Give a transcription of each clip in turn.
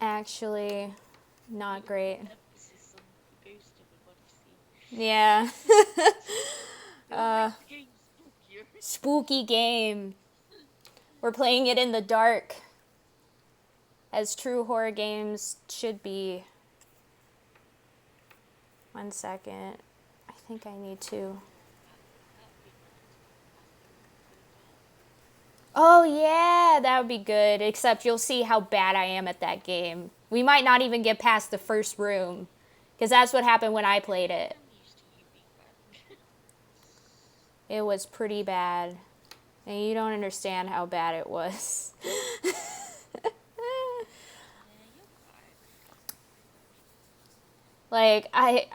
actually not great. Emphasis on the ghost everybody see. Yeah. Don't make the game spookier. Spooky game. We're playing it in the dark, as true horror games should be. 1 second. I think I need to. Oh yeah, that would be good. Except you'll see how bad I am at that game. We might not even get past the first room. Because that's what happened when I played it. I'm used to you being bad. It was pretty bad. And you don't understand how bad it was. You're fine. Like, I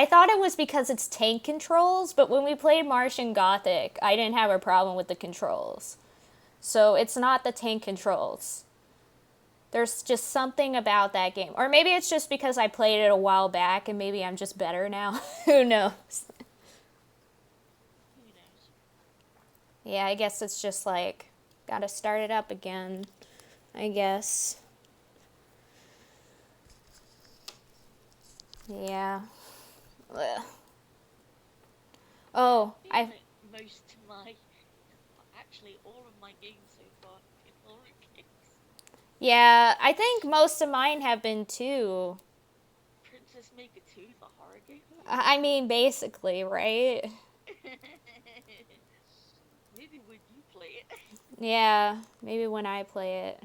thought it was because it's tank controls, but when we played Martian Gothic, I didn't have a problem with the controls. So it's not the tank controls. There's just something about that game. Or maybe it's just because I played it a while back and maybe I'm just better now. Who knows? Who knows? Yeah, I guess it's just like, gotta start it up again, I guess. Yeah. Ugh. Oh, I I think like most of my, actually all of my games so far have been horror games. yeah, I think most of mine have been too. Princess Maker 2 is a horror game. I mean, basically, right? Maybe when you play it. Yeah, maybe when I play it.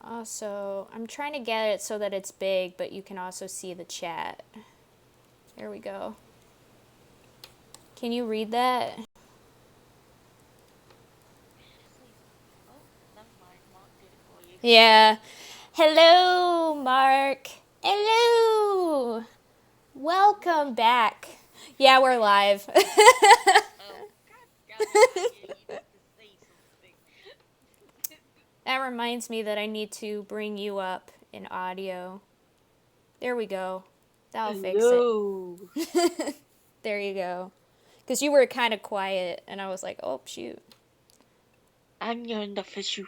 Also, I'm trying to get it so that it's big, but you can also see the chat. There we go. Can you read that? Oh, never mind. Mark did it for you. Yeah. Hello, Mark. Hello. Welcome back. Yeah, we're live. Oh, god damn it, Anya, you need to say something. That reminds me that I need to bring you up in audio. There we go. That'll fix it. There you go. Because you were kind of quiet, and I was like, oh, shoot. Anya and the fish.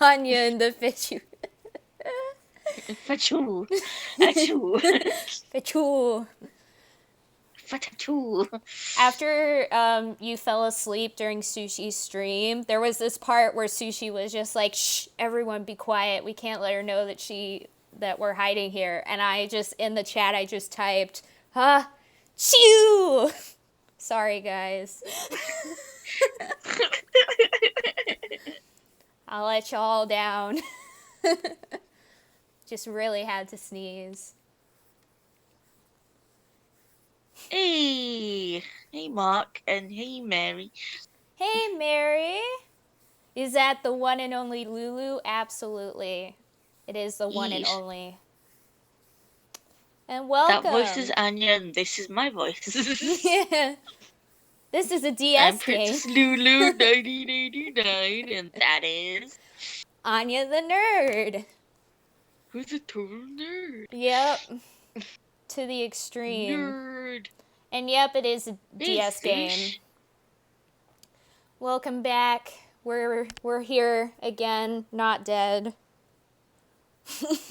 Anya and the Fichu. Fachu. Achoo. Fichu. Fatachoo. After you fell asleep during Sushi's stream, there was this part where Sushi was just like, shh, everyone be quiet. We can't let her know that we're hiding here. And I just, in the chat, I just typed, chew! Sorry, guys. I'll let y'all down. Just really had to sneeze. Hey. Hey, Mark. And hey, Mary. Hey, Mary. Is that the one and only Lulu? Absolutely. It is the one and Yes. only. And welcome. That voice is Anya, and this is my voice. Yeah. This is a DS I'm Princess Lulu 1989, and that is Anya the Nerd. who's a total nerd. Yep. To the extreme. Nerd. And yep, it is a DS This game. Welcome back. We're here again, not dead.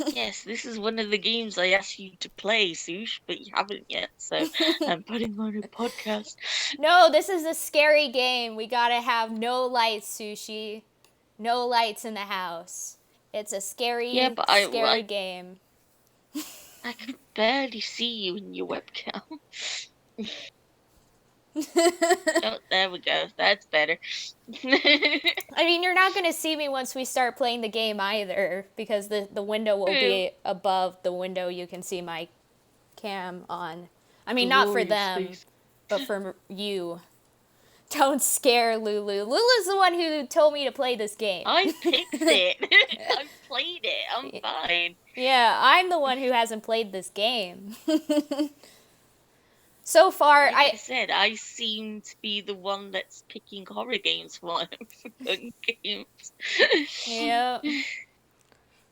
Yes, this is one of the games I asked you to play, Sush, but you haven't yet, so I'm putting on a podcast. No, this is a scary game. We gotta have no lights, Sushi. No lights in the house. It's a scary, scary game. I can barely see you in your webcam. Oh, there we go. That's better. I mean, you're not going to see me once we start playing the game either, because the window will be above the window you can see my cam on. I mean, not for them, but for you. Don't scare Lulu. Lulu's the one who told me to play this game. I picked it. I played it. I'm fine. Yeah, I'm the one who hasn't played this game. So far, like I said, I seem to be the one that's picking horror games for fun games. Yeah.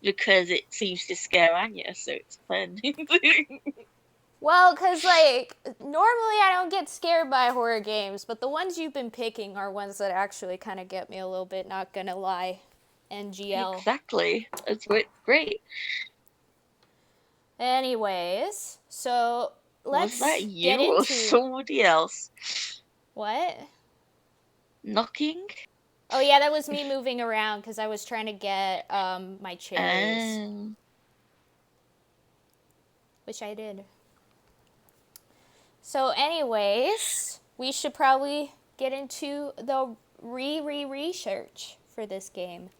Because it seems to scare Anya, so it's fun. Well, because, like, normally I don't get scared by horror games, but the ones you've been picking are ones that actually kind of get me a little bit, not gonna lie. NGL. Exactly. It's great. Anyways, so Was that let's get you or into somebody else what? knocking? Oh, yeah, that was me moving around because I was trying to get my cherries, Um, which I did. So, anyways, we should probably get into the research for this game.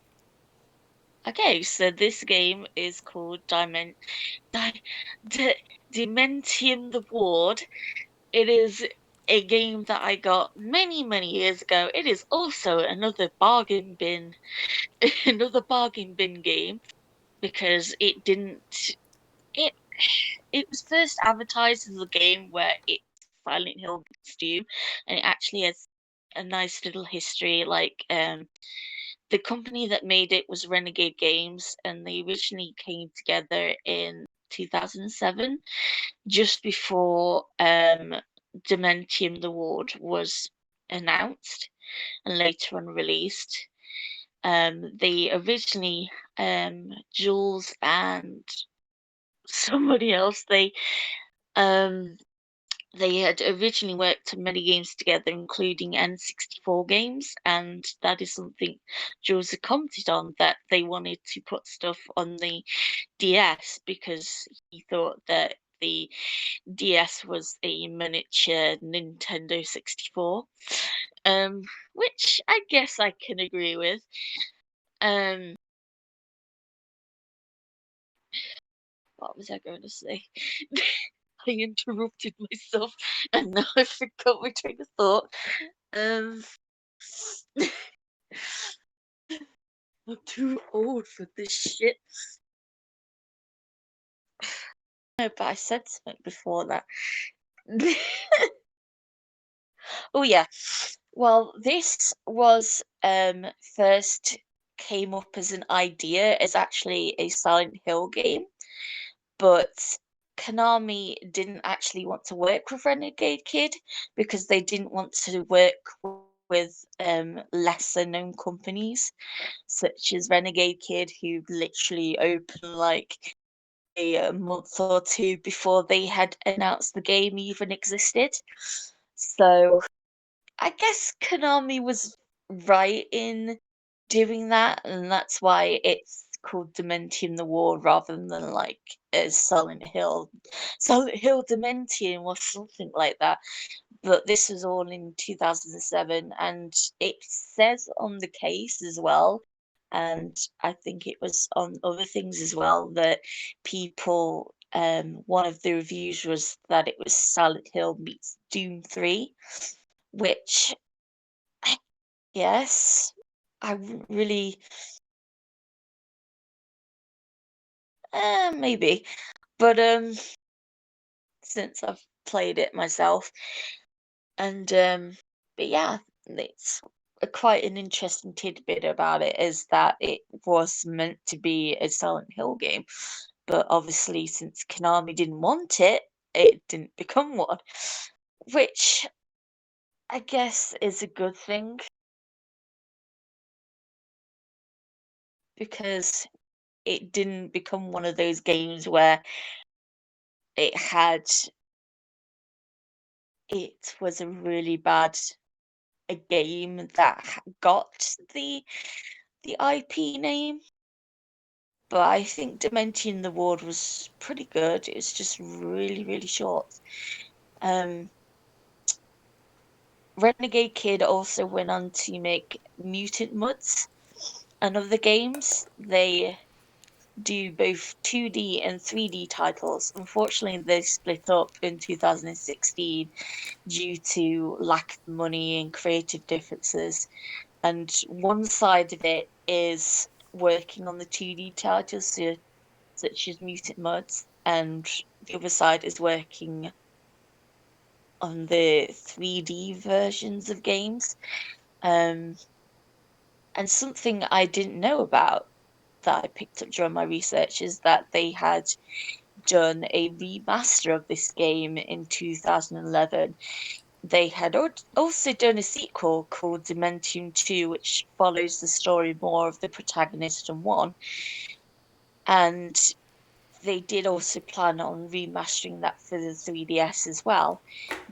okay, so this game is called Di Dementium the Ward. It is a game that I got many years ago. It is also another bargain bin, another bargain bin game because it it was first advertised as a game where it's Silent Hill meets Doom, and it actually has a nice little history. The company that made it was Renegade Games, and they originally came together in 2007, just before Dementium the Ward was announced and later on released. They originally, Jules and somebody else, um, they had originally worked on many games together, including N64 games, and that is something Jules had commented on, that they wanted to put stuff on the DS because he thought that the DS was a miniature Nintendo 64, um, which I guess I can agree with. Um, what was I going to say? I interrupted myself and now I forgot my train of thought. Um, I'm too old for this shit. No, but I said something before that. Oh yeah. Well, this was first came up as an idea as actually a Silent Hill game, but Konami didn't actually want to work with Renegade Kid because they didn't want to work with lesser known companies such as Renegade Kid, who literally opened like a month or two before they had announced the game even existed. So I guess Konami was right in doing that, and that's why it's called Dementium the War rather than like Silent Hill Dementium or something like that. But this was all in 2007, and it says on the case as well, and I think it was on other things as well, that one of the reviews was that it was Silent Hill meets Doom 3, which yes, I wouldn't really, maybe, but since I've played it myself, and but yeah, it's quite an interesting tidbit about it is that it was meant to be a Silent Hill game, but obviously since Konami didn't want it, it didn't become one, which I guess is a good thing because it didn't become one of those games where it had it was a really bad a game that got the IP name. But I think Dementium the Ward was pretty good. It's just really short. Um, Renegade Kid also went on to make Mutant Mudds and other games. They do both 2D and 3D titles. Unfortunately, they split up in 2016 due to lack of money and creative differences. And one side of it is working on the 2D titles, such as Mutant Mudds, and the other side is working on the 3D versions of games. Um, and something I didn't know about that I picked up during my research is that they had done a remaster of this game in 2011. They had also done a sequel called Dementium 2, which follows the story more of the protagonist in one. And they did also plan on remastering that for the 3DS as well,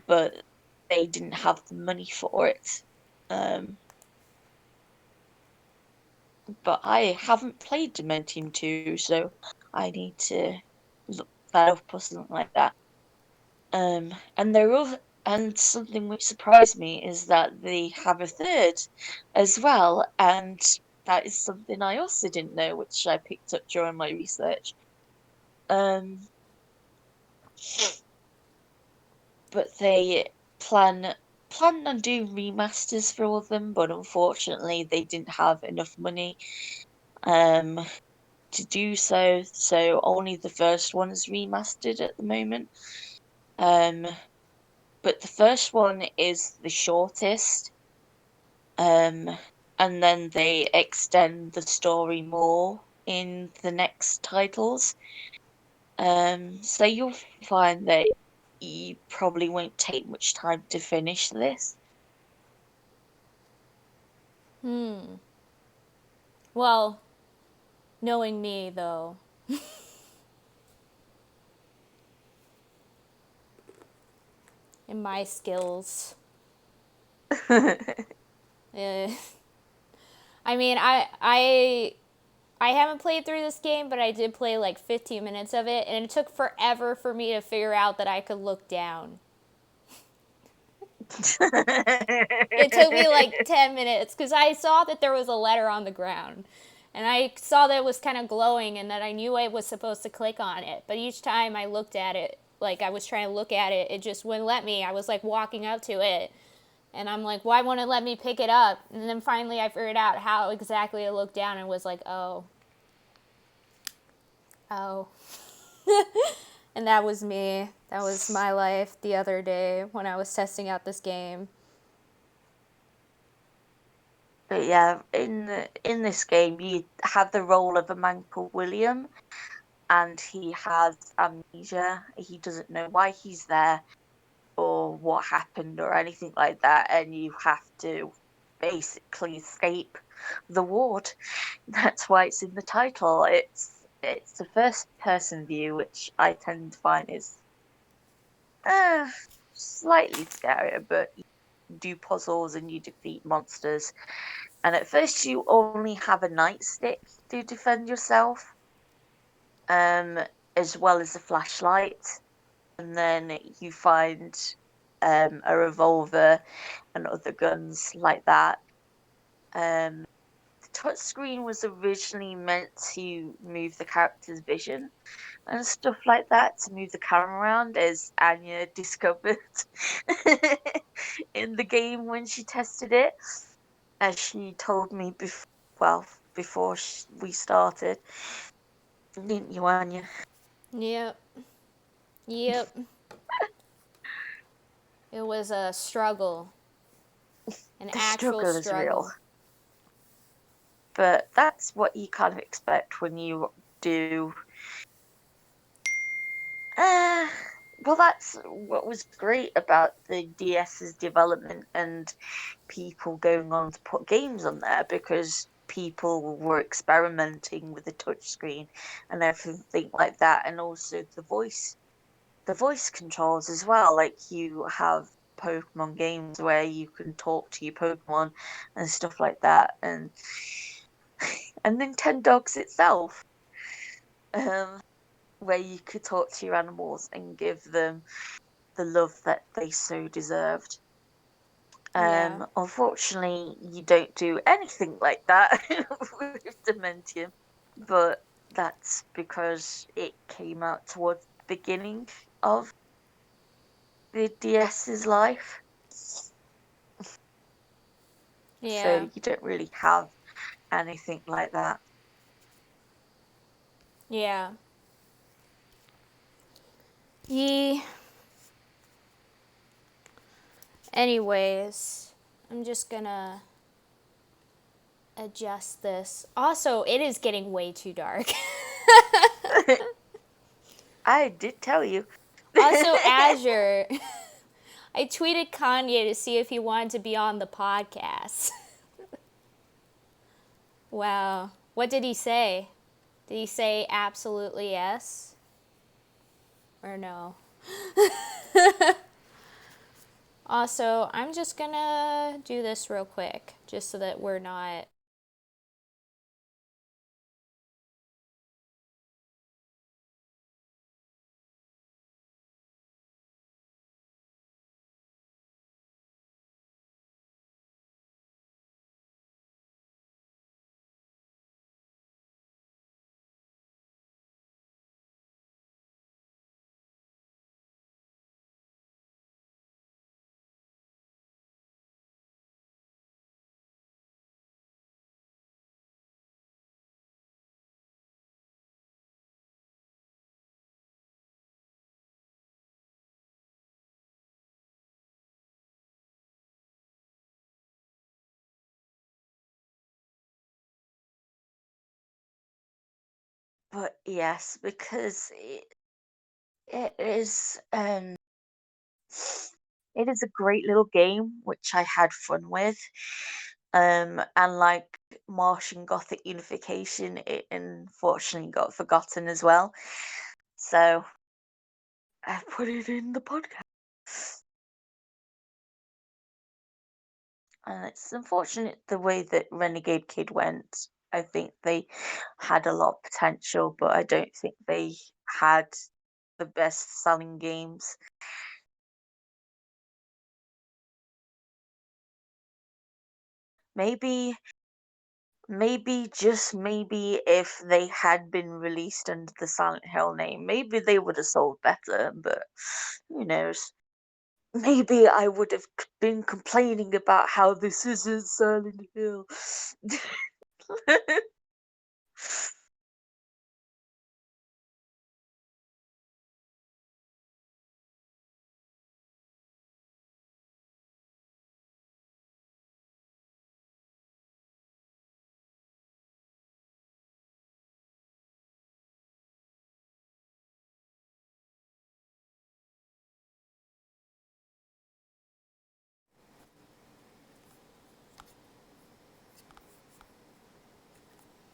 but they didn't have the money for it. Um, but I haven't played Dementium 2, so I need to look that up or something like that. And they're all, and something which surprised me is that they have a third as well, and that is something I also didn't know, which I picked up during my research. Um, but they plan on doing remasters for all of them, but unfortunately they didn't have enough money um to do so, so only the first one is remastered at the moment. Um, but the first one is the shortest. Um, and then they extend the story more in the next titles. So you'll find that you probably won't take much time to finish this. Well, knowing me, though, and my skills, eh, I mean, I haven't played through this game, but I did play like 15 minutes of it, and it took forever for me to figure out that I could look down. It took me like 10 minutes because I saw that there was a letter on the ground. And I saw that it was kind of glowing and that I knew I was supposed to click on it. But each time I looked at it, like I was trying to look at it, it just wouldn't let me. I was like walking up to it. And I'm like, why won't it let me pick it up? And then finally I figured out how exactly to look down and was like, oh, oh. And that was me. That was my life the other day when I was testing out this game. But yeah, in this game, you have the role of a man called William, and he has amnesia. He doesn't know why he's there or what happened or anything like that, and you have to basically escape the ward. That's why it's in the title. It's the first person view, which I tend to find is uh, slightly scarier, but you do puzzles and you defeat monsters. And at first, you only have a nightstick to defend yourself, um, as well as a flashlight. And then you find a revolver and other guns like that. Um, the touchscreen was originally meant to move the character's vision and stuff like that, to move the camera around, as Anya discovered in the game when she tested it, as she told me before we started, didn't you, Anya? Yep. Yep. It was a struggle, an The actual struggle is real, struggle. but that's what you kind of expect when you do. Uh, well, that's what was great about the DS's development and people going on to put games on there, because people were experimenting with the touchscreen and everything like that, and also the voice controls as well. Like, you have Pokemon games where you can talk to your Pokemon and stuff like that, and Nintendogs itself, um, where you could talk to your animals and give them the love that they so deserved. Yeah. Unfortunately, you don't do anything like that with Dementium, but that's because it came out towards the beginning of the DS's life, so Yeah. you don't really have anything like that. Yeah. Ye. Anyways, I'm just gonna adjust this. Also, it is getting way too dark. I did tell you. Also, Azure. I tweeted Kanye to see if he wanted to be on the podcast. Wow. What did he say? Did he say absolutely yes? Or no? Also, I'm just gonna do this real quick, just so that we're not. But yes, because it is it is a great little game which I had fun with. And like Martian Gothic Unification, it unfortunately got forgotten as well. So I put it in the podcast. And it's unfortunate the way that Renegade Kid went. I think they had a lot of potential, but I don't think they had the best selling games. Maybe, maybe, just maybe if they had been released under the Silent Hill name, maybe they would have sold better, but who knows? Maybe I would have been complaining about how this isn't Silent Hill.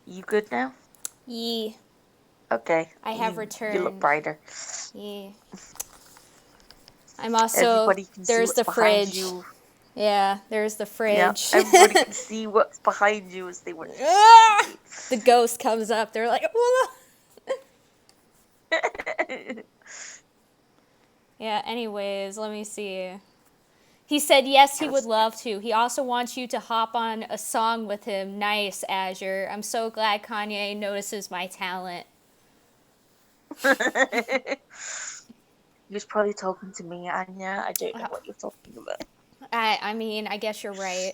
You good now? Yee. Okay, I have you look returned. brighter. Yee. I'm also. Everybody can see There's what's the behind fridge. you. Yeah, there's the Yeah, fridge. everybody can see what's behind you as they watch Ah! TV. The ghost comes up. They're like, "Whoa." Yeah, anyways, let me see. He said yes, he would love to. He also wants you to hop on a song with him. Nice, Azure. I'm so glad Kanye notices my talent. He was probably talking to me, Anya. I don't know what you're talking about. I mean, I guess you're right.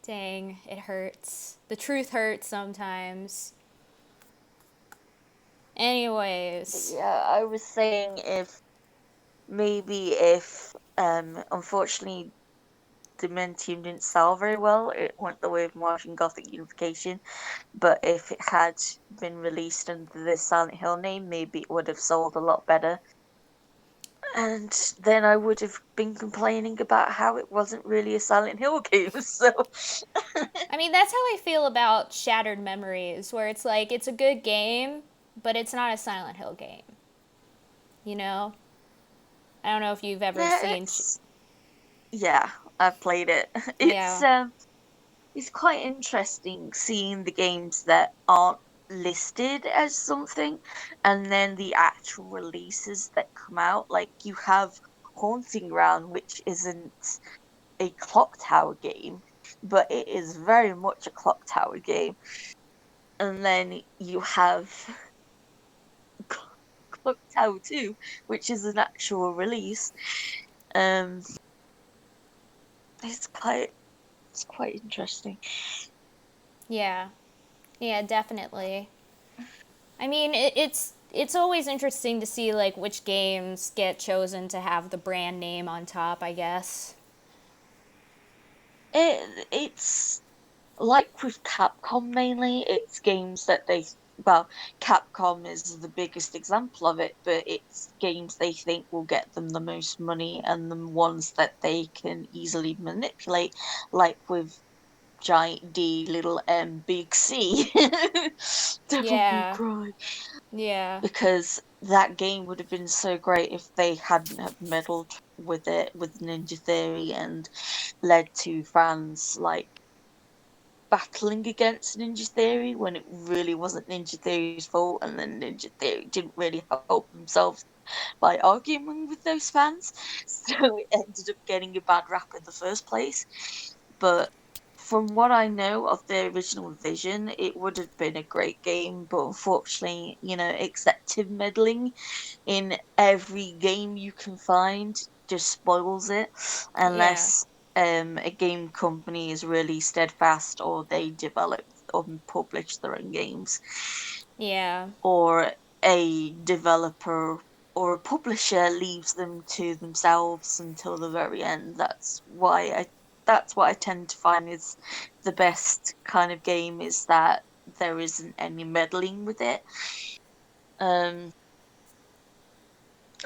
Dang, it hurts. The truth hurts sometimes. But Anyways, yeah, I was saying if unfortunately Dementium didn't sell very well, it went the way of Martian Gothic Unification. But if it had been released under the Silent Hill name, maybe it would have sold a lot better. And then I would have been complaining about how it wasn't really a Silent Hill game. So I mean, that's how I feel about Shattered Memories, where it's like, it's a good game, but it's not a Silent Hill game. You know? I don't know if you've ever yeah, seen. yeah, I've played it. It's Yeah. um it's quite interesting seeing the games that aren't listed as something and then the actual releases that come out. Like you have Haunting Ground, which isn't a clock tower game, but it is very much a clock tower game. And then you have Clock Tower 2, which is an actual release. Um it's quite interesting. Yeah. Yeah, definitely. I mean, it's always interesting to see like which games get chosen to have the brand name on top, I guess. It's like with Capcom mainly, it's games that well, Capcom is the biggest example of it, but it's games they think will get them the most money and the ones that they can easily manipulate, like with Giant D, little M, big C. Devil May Yeah. Cry. Yeah. Because that game would have been so great if they hadn't have meddled with it with Ninja Theory and led to fans like battling against Ninja Theory when it really wasn't Ninja Theory's fault, and then Ninja Theory didn't really help themselves by arguing with those fans, so it ended up getting a bad rap in the first place. But from what I know of the original vision, it would have been a great game, but unfortunately, excessive meddling in every game you can find just spoils it Yeah. unless a game company is really steadfast or they develop or publish their own games Yeah. or a developer or a publisher leaves them to themselves until the very end. That's what I tend to find is the best kind of game is that there isn't any meddling with it. Um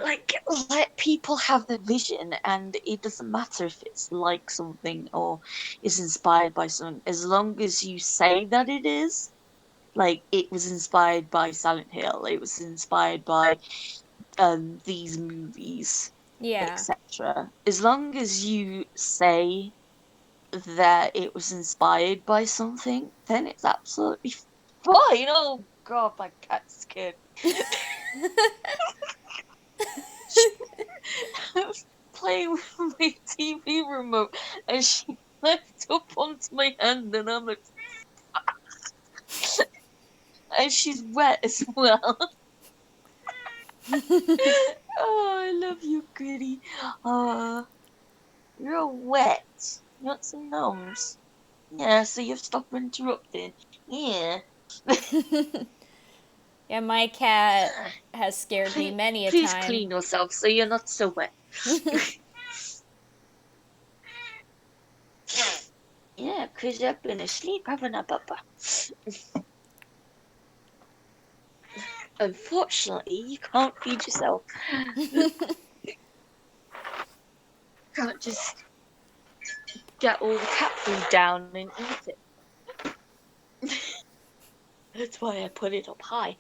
like let people have the vision and it doesn't matter if it's like something or is inspired by something as long as you say that it is. Like it was inspired by Silent Hill, it was inspired by these movies, Yeah. etc. As long as you say that it was inspired by something, then it's absolutely fine. Oh god, my cat's scared. I was playing with my TV remote and she left up onto my hand and I'm like, and she's wet as well. Oh, I love you, Gritty. Uh, you're all wet. You want some gnomes? Yeah, so you've stopped interrupting. Yeah. Yeah, my cat has scared me Please, many a please time. clean yourself so you're not so wet. Yeah, 'cause you've been asleep, haven't I, Papa? Unfortunately, you can't feed yourself. You can't just get all the cat food down and eat it. That's why I put it up high.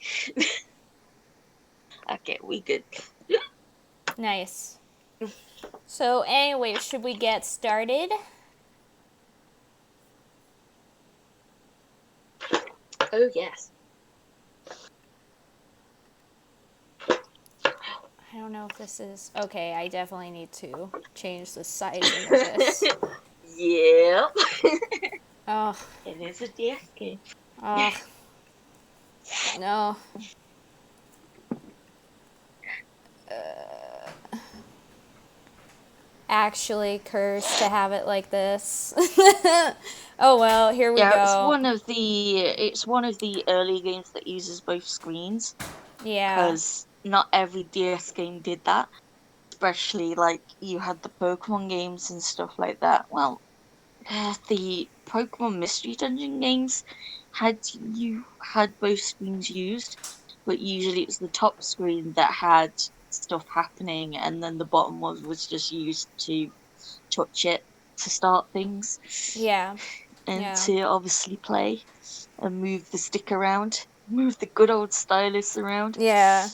Okay, we good. Nice. So, anyway, should we get started? Oh yes. I don't know if this is. Okay, I definitely need to change the sizing of this. Yep. Oh, It is a DS game. oh, no. Actually, cursed to have it like this. Oh well, here we Yeah, go. it's one of the early games that uses both screens Yeah, because not every DS game did that. Especially like you had the Pokemon games and stuff like that. Well, the Pokemon Mystery Dungeon games had both screens used, but usually it's the top screen that had stuff happening, and then the bottom one was just used to touch it to start things yeah, and yeah, to obviously play and move the stick around, move the good old stylus around. yeah.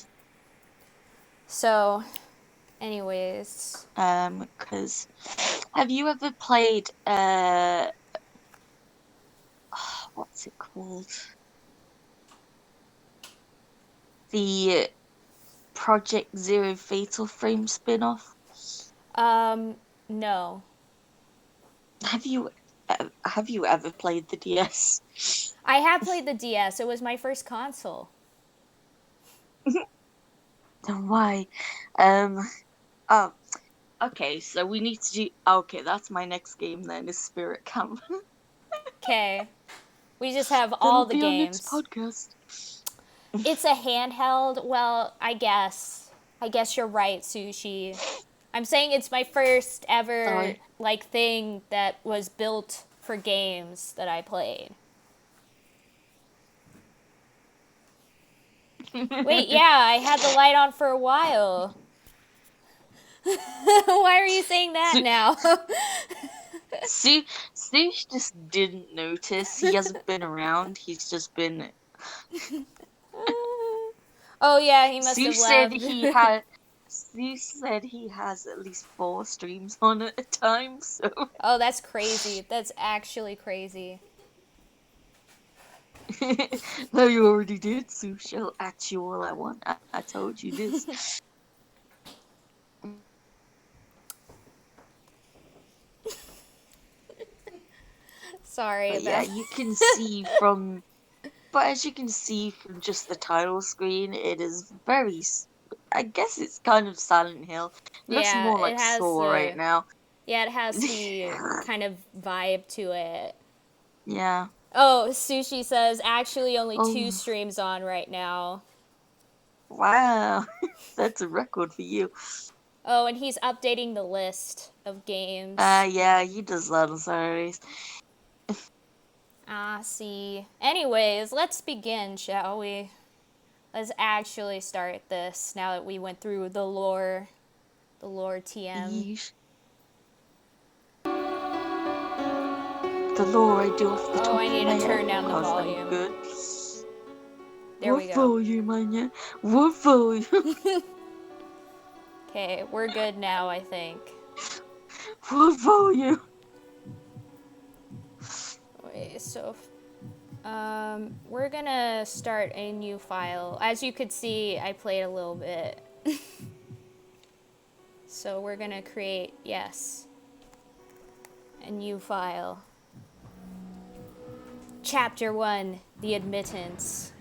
So, anyways, Because have you ever played what's it called? The Project Zero Fatal Frame spin-off. um, no. Have you have you ever played the DS? I have played the DS. It was my first console. Then why? Um. Oh, okay. So we need to do. Okay, that's my next game then. Is Spirit Camp. Okay. We just have That'll all the be our next games. podcast. It's a handheld. Well, I guess. I guess you're right, Sushi. I'm saying it's my first ever Sorry. like thing that was built for games that I played. Wait, yeah, I had the light on for a while. Why are you saying that Su- now? Sush just didn't notice. He hasn't been around. He's just been. Oh yeah, he must have Sush said left. he had. Sush said he has at least 4 streams on at a time. So. Oh, that's crazy. That's actually crazy. No, you already did, Sush. I'll at you all I want. I told you this. Sorry But yeah, about you can see from. But as you can see from just the title screen, it is very. I guess it's kind of Silent Hill. It looks Yeah, more it like has Saw right the now. yeah, it has the kind of vibe to it. Yeah. Oh, Sushi says actually only two Oh, streams on right now. wow. That's a record for you. Oh, and he's updating the list of games. Yeah, he does that on Saturdays. Ah, see. Anyways, let's begin, shall we? Let's actually start this now that we went through the lore TM. Yeesh. The lore I do off the Oh, top I of need my to head turn down the because I'm volume. good. There What we go. volume, Anya? What volume? Okay, we're good now, I think. What volume? Wait, so we're gonna start a new file. As you could see, I played a little bit. So we're gonna create, yes, a new file. Chapter 1, The Admittance.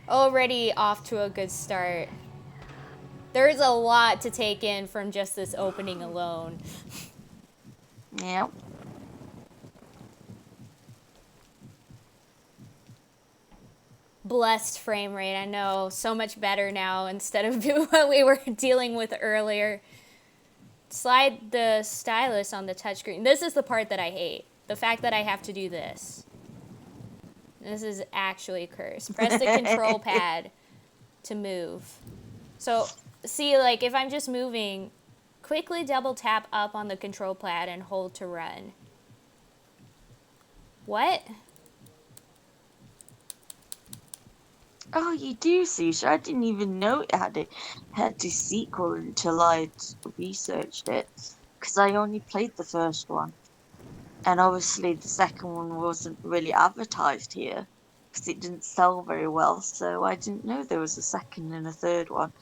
Already off to a good start. There's a lot to take in from just this opening alone. Yeah. Blessed frame rate, I know. So much better now instead of what we were dealing with earlier. Slide the stylus on the touchscreen. This is the part that I hate. The fact that I have to do this. This is actually a curse. Press the control pad to move. So, see, like, if I'm just moving, quickly double tap up on the control pad and hold to run. What? Oh, you do, Sushi. I didn't even know it had a sequel until I'd researched it. Because I only played the first one. And obviously the second one wasn't really advertised here. Because it didn't sell very well. So I didn't know there was a second and a third one.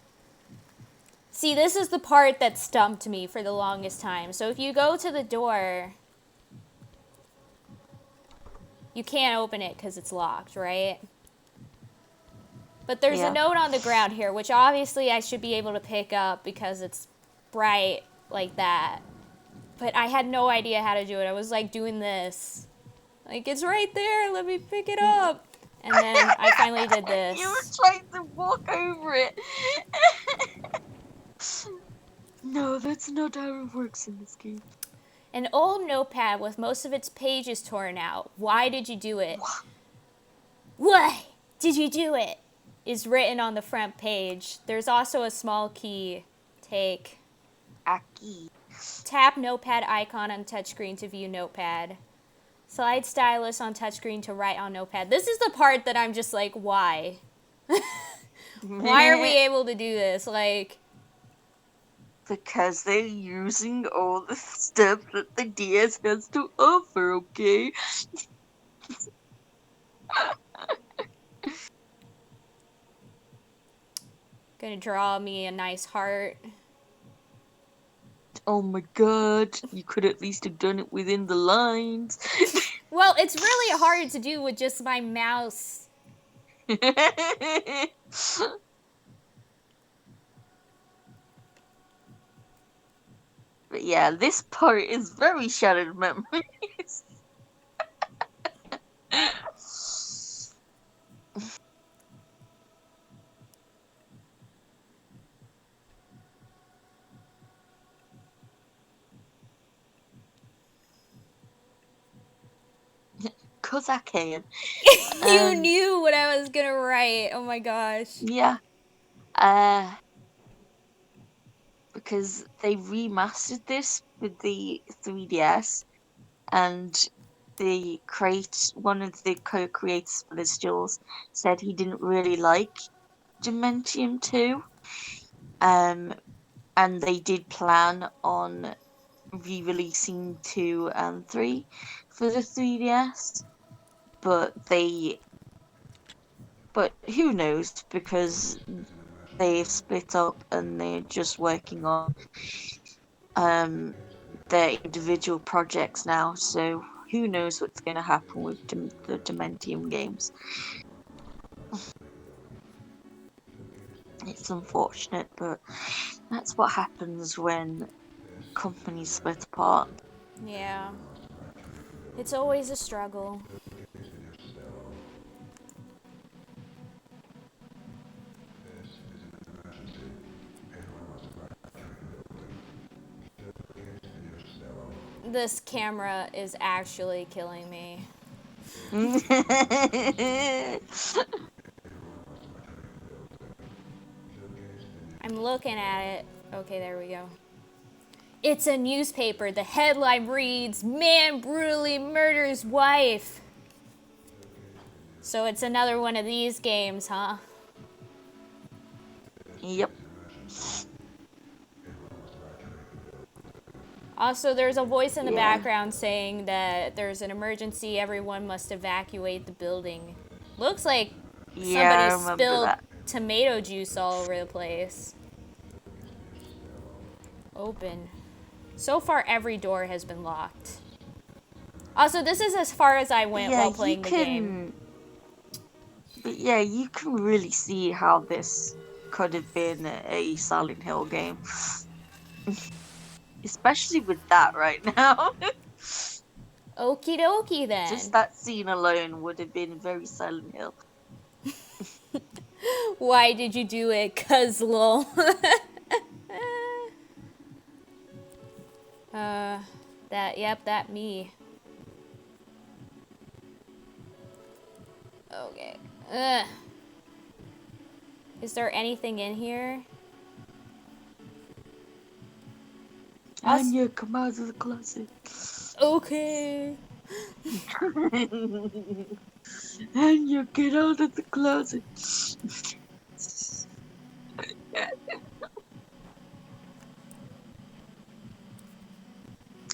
See, this is the part that stumped me for the longest time. So if you go to the door, you can't open it because it's locked, right? But there's a Yeah. note on the ground here, which obviously I should be able to pick up because it's bright like that. But I had no idea how to do it. I was like doing this. Like, it's right there, let me pick it up. And then I finally did You were this. trying to walk over it. No, that's not how it works in this game. An old notepad with most of its pages torn out. Why did you do it? Why did you do it? Is written on the front page. There's also a small key. Take. Aki. Tap notepad icon on touchscreen to view notepad. Slide stylus on touchscreen to write on notepad. This is the part that I'm just like, why? Why are we able to do this? Like, Because they're using all the stuff that the DS has to offer, okay? gonna draw me a nice heart. Oh my god, you could at least have done it within the lines. Well, it's really hard to do with just my mouse. But yeah, this part is very shattered memories. because I can. You knew what I was gonna write. Oh my gosh. Yeah. Because they remastered this with the 3DS, and one of the co-creators for this Jules said he didn't really like Dementium 2. Um, and they did plan on re-releasing 2 and 3 for the 3DS, but who knows, because they've split up and they're just working on um their individual projects now, so who knows what's going to happen with the Dementium games. It's unfortunate, but that's what happens when companies split apart. Yeah. It's always a struggle. This camera is actually killing me. I'm looking at it. Okay, there we go. It's a newspaper. The headline reads, "Man brutally murders wife." So it's another one of these games, huh? Yep. Also, there's a voice in the Yeah. background saying that there's an emergency, everyone must evacuate the building. Looks like Yeah, somebody I remember spilled that. tomato juice all over the place. Open. So far, every door has been locked. Also, this is as far as I went Yeah, while playing the game. you can really see how this could have been a Silent Hill game. Especially with that right now. Okie dokie Just then. that scene alone would have been very Silent Hill. Why did you do it? 'Cause lol. uh, that me. Okay. Ugh. Is there anything in here? Anya, come out of the closet. Okay. Anya, get out of the closet.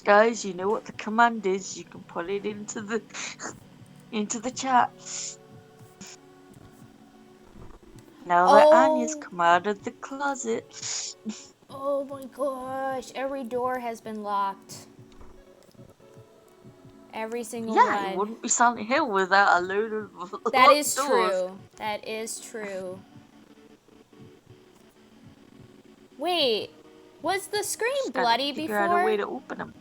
Guys, you know what the command is. You can put it into the chat. Now that Anya's Oh. come out of the closet. Oh my gosh. Every door has been locked. Every single Yeah, it one. wouldn't be Silent Hill without a load of That locked is doors. true. That is true. Wait. Was the screen Just gotta bloody figure out a way before? to open them.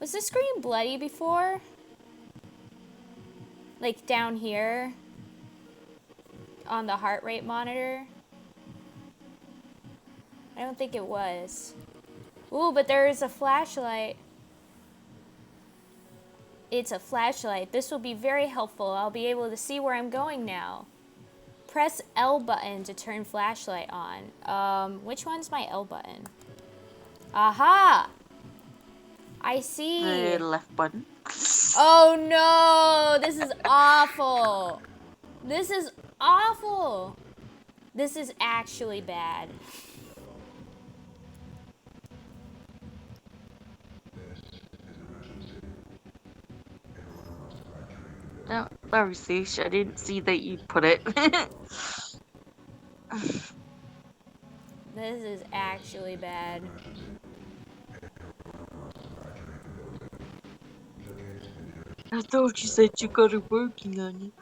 Was the screen bloody before? Like down here? On the heart rate monitor? I don't think it was. Ooh, but there is a flashlight. It's a flashlight. This will be very helpful. I'll be able to see where I'm going now. Press L button to turn flashlight on. Which one's my L button? Aha! I see. The left button. Oh no! This is awful. This is awful. This is actually bad. No, sorry, Sush. I didn't see that you put it. This is actually bad. I thought you said you got it working on you.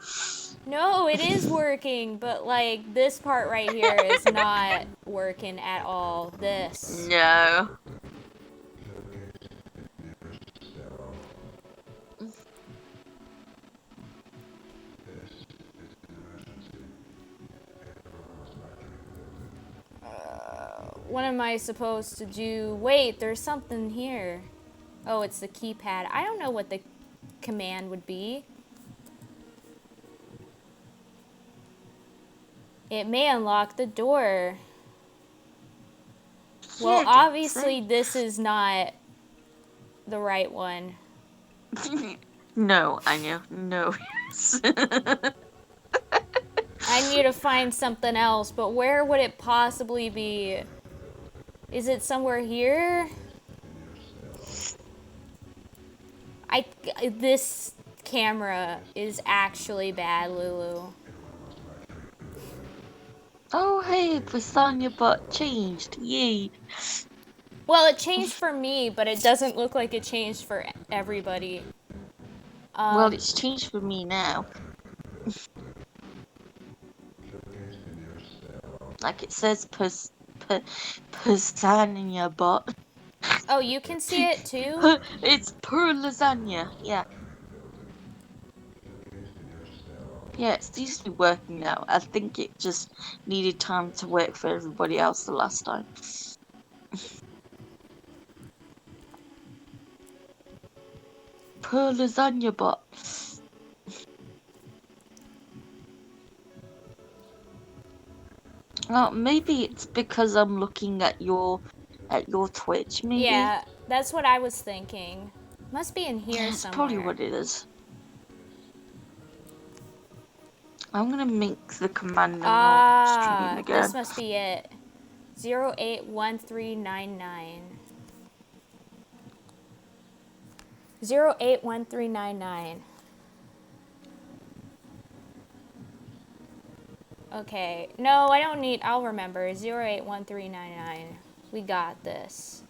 No, it is working, but like this part right here is not working at all. This. No. What am I supposed to do? Wait, there's something here. Oh, it's the keypad. I don't know what the command would be. It may unlock the door. Well, obviously this is not the right one. No, Anya, no. I need to find something else, but where would it possibly be? Is it somewhere here? This camera is actually bad, Lulu. Oh, hey, Pisanya Bot changed. Yay. Well, it changed for me, but it doesn't look like it changed for everybody. Well, it's changed for me now. Like it says Pisanya Bot. Oh, you can see it too? It's per lasagna, yeah. Yeah, it seems to be working now. I think it just needed time to work for everybody else the last time. Per lasagna bot. Oh, maybe it's because I'm looking at your Twitch, maybe. Yeah, that's what I was thinking. Must be in here That's somewhere. probably what it is. I'm gonna make the command and not stream again. This must be it. 081399. 081399. Okay. No, I don't need. I'll remember. 081399. We got this.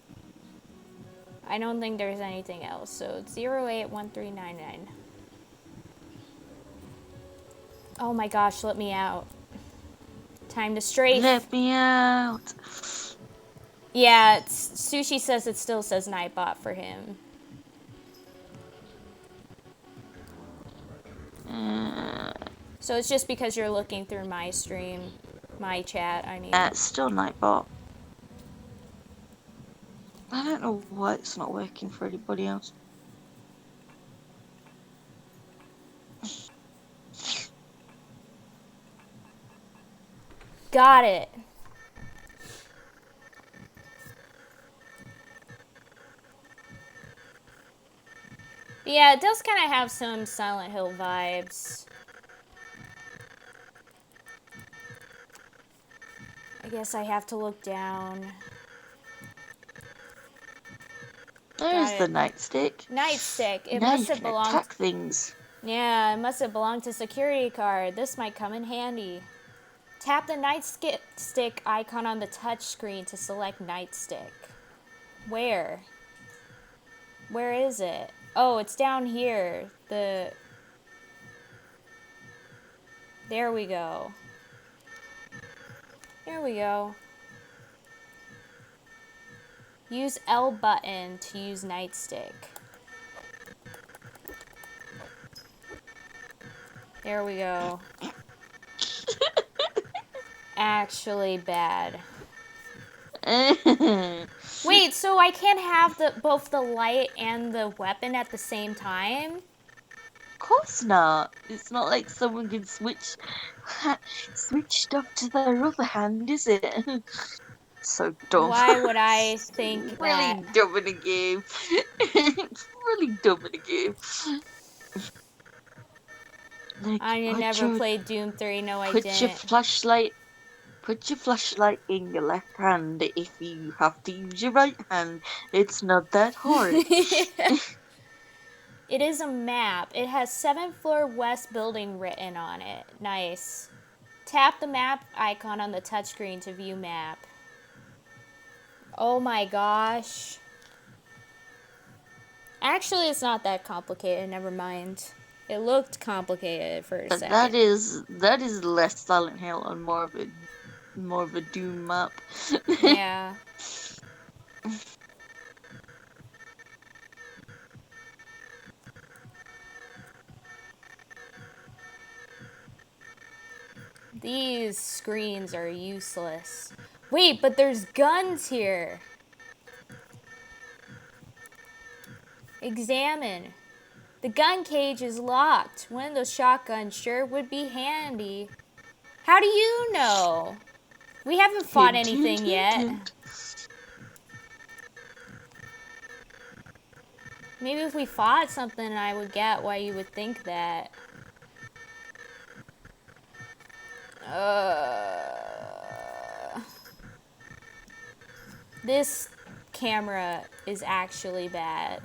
I don't think there's anything else. So it's 081399. Oh my gosh, let me out. Time to strafe. Let me out. Yeah, Sushi says it still says Nightbot for him. So it's just because you're looking through my stream, my chat, I mean. It's still Nightbot. I don't know why it's not working for anybody else. Got it. Yeah, it does kind of have some Silent Hill vibes. I guess I have to look down. There's the nightstick. Nightstick. It now must you have can belonged. attack things. Yeah, it must have belonged to security card. This might come in handy. Tap the nightstick icon on the touch screen to select nightstick. Where? Where is it? Oh, it's down here. There we go. Here we go. Use L button to use nightstick. There we go. Actually bad. Wait, so I can't have both the light and the weapon at the same time? Of course not. It's not like someone can switch stuff to their other hand, is it? So dumb. Why would I think really that? dumb in a game. It's really dumb in a game. Like, I never played Doom 3, no I didn't. Put your flashlight in your left hand if you have to use your right hand. It's not that hard. It is a map. It has 7th floor west building written on it. Nice. Tap the map icon on the touchscreen to view map. Oh my gosh. Actually, it's not that complicated. Never mind. It looked complicated for a second. That is less Silent Hill and more of a Doom map. Yeah. These screens are useless. Wait, but there's guns here. Examine. The gun cage is locked. One of those shotguns sure would be handy. How do you know? We haven't fought Hint, hint, anything hint, yet. hint. Maybe if we fought something, I would get why you would think that. This camera is actually bad.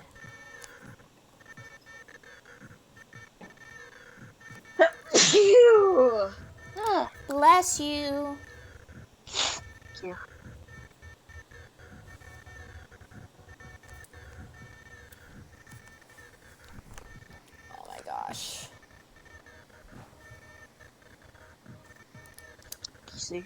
Phew. Ah, Bless you. thank you. Oh my gosh. See.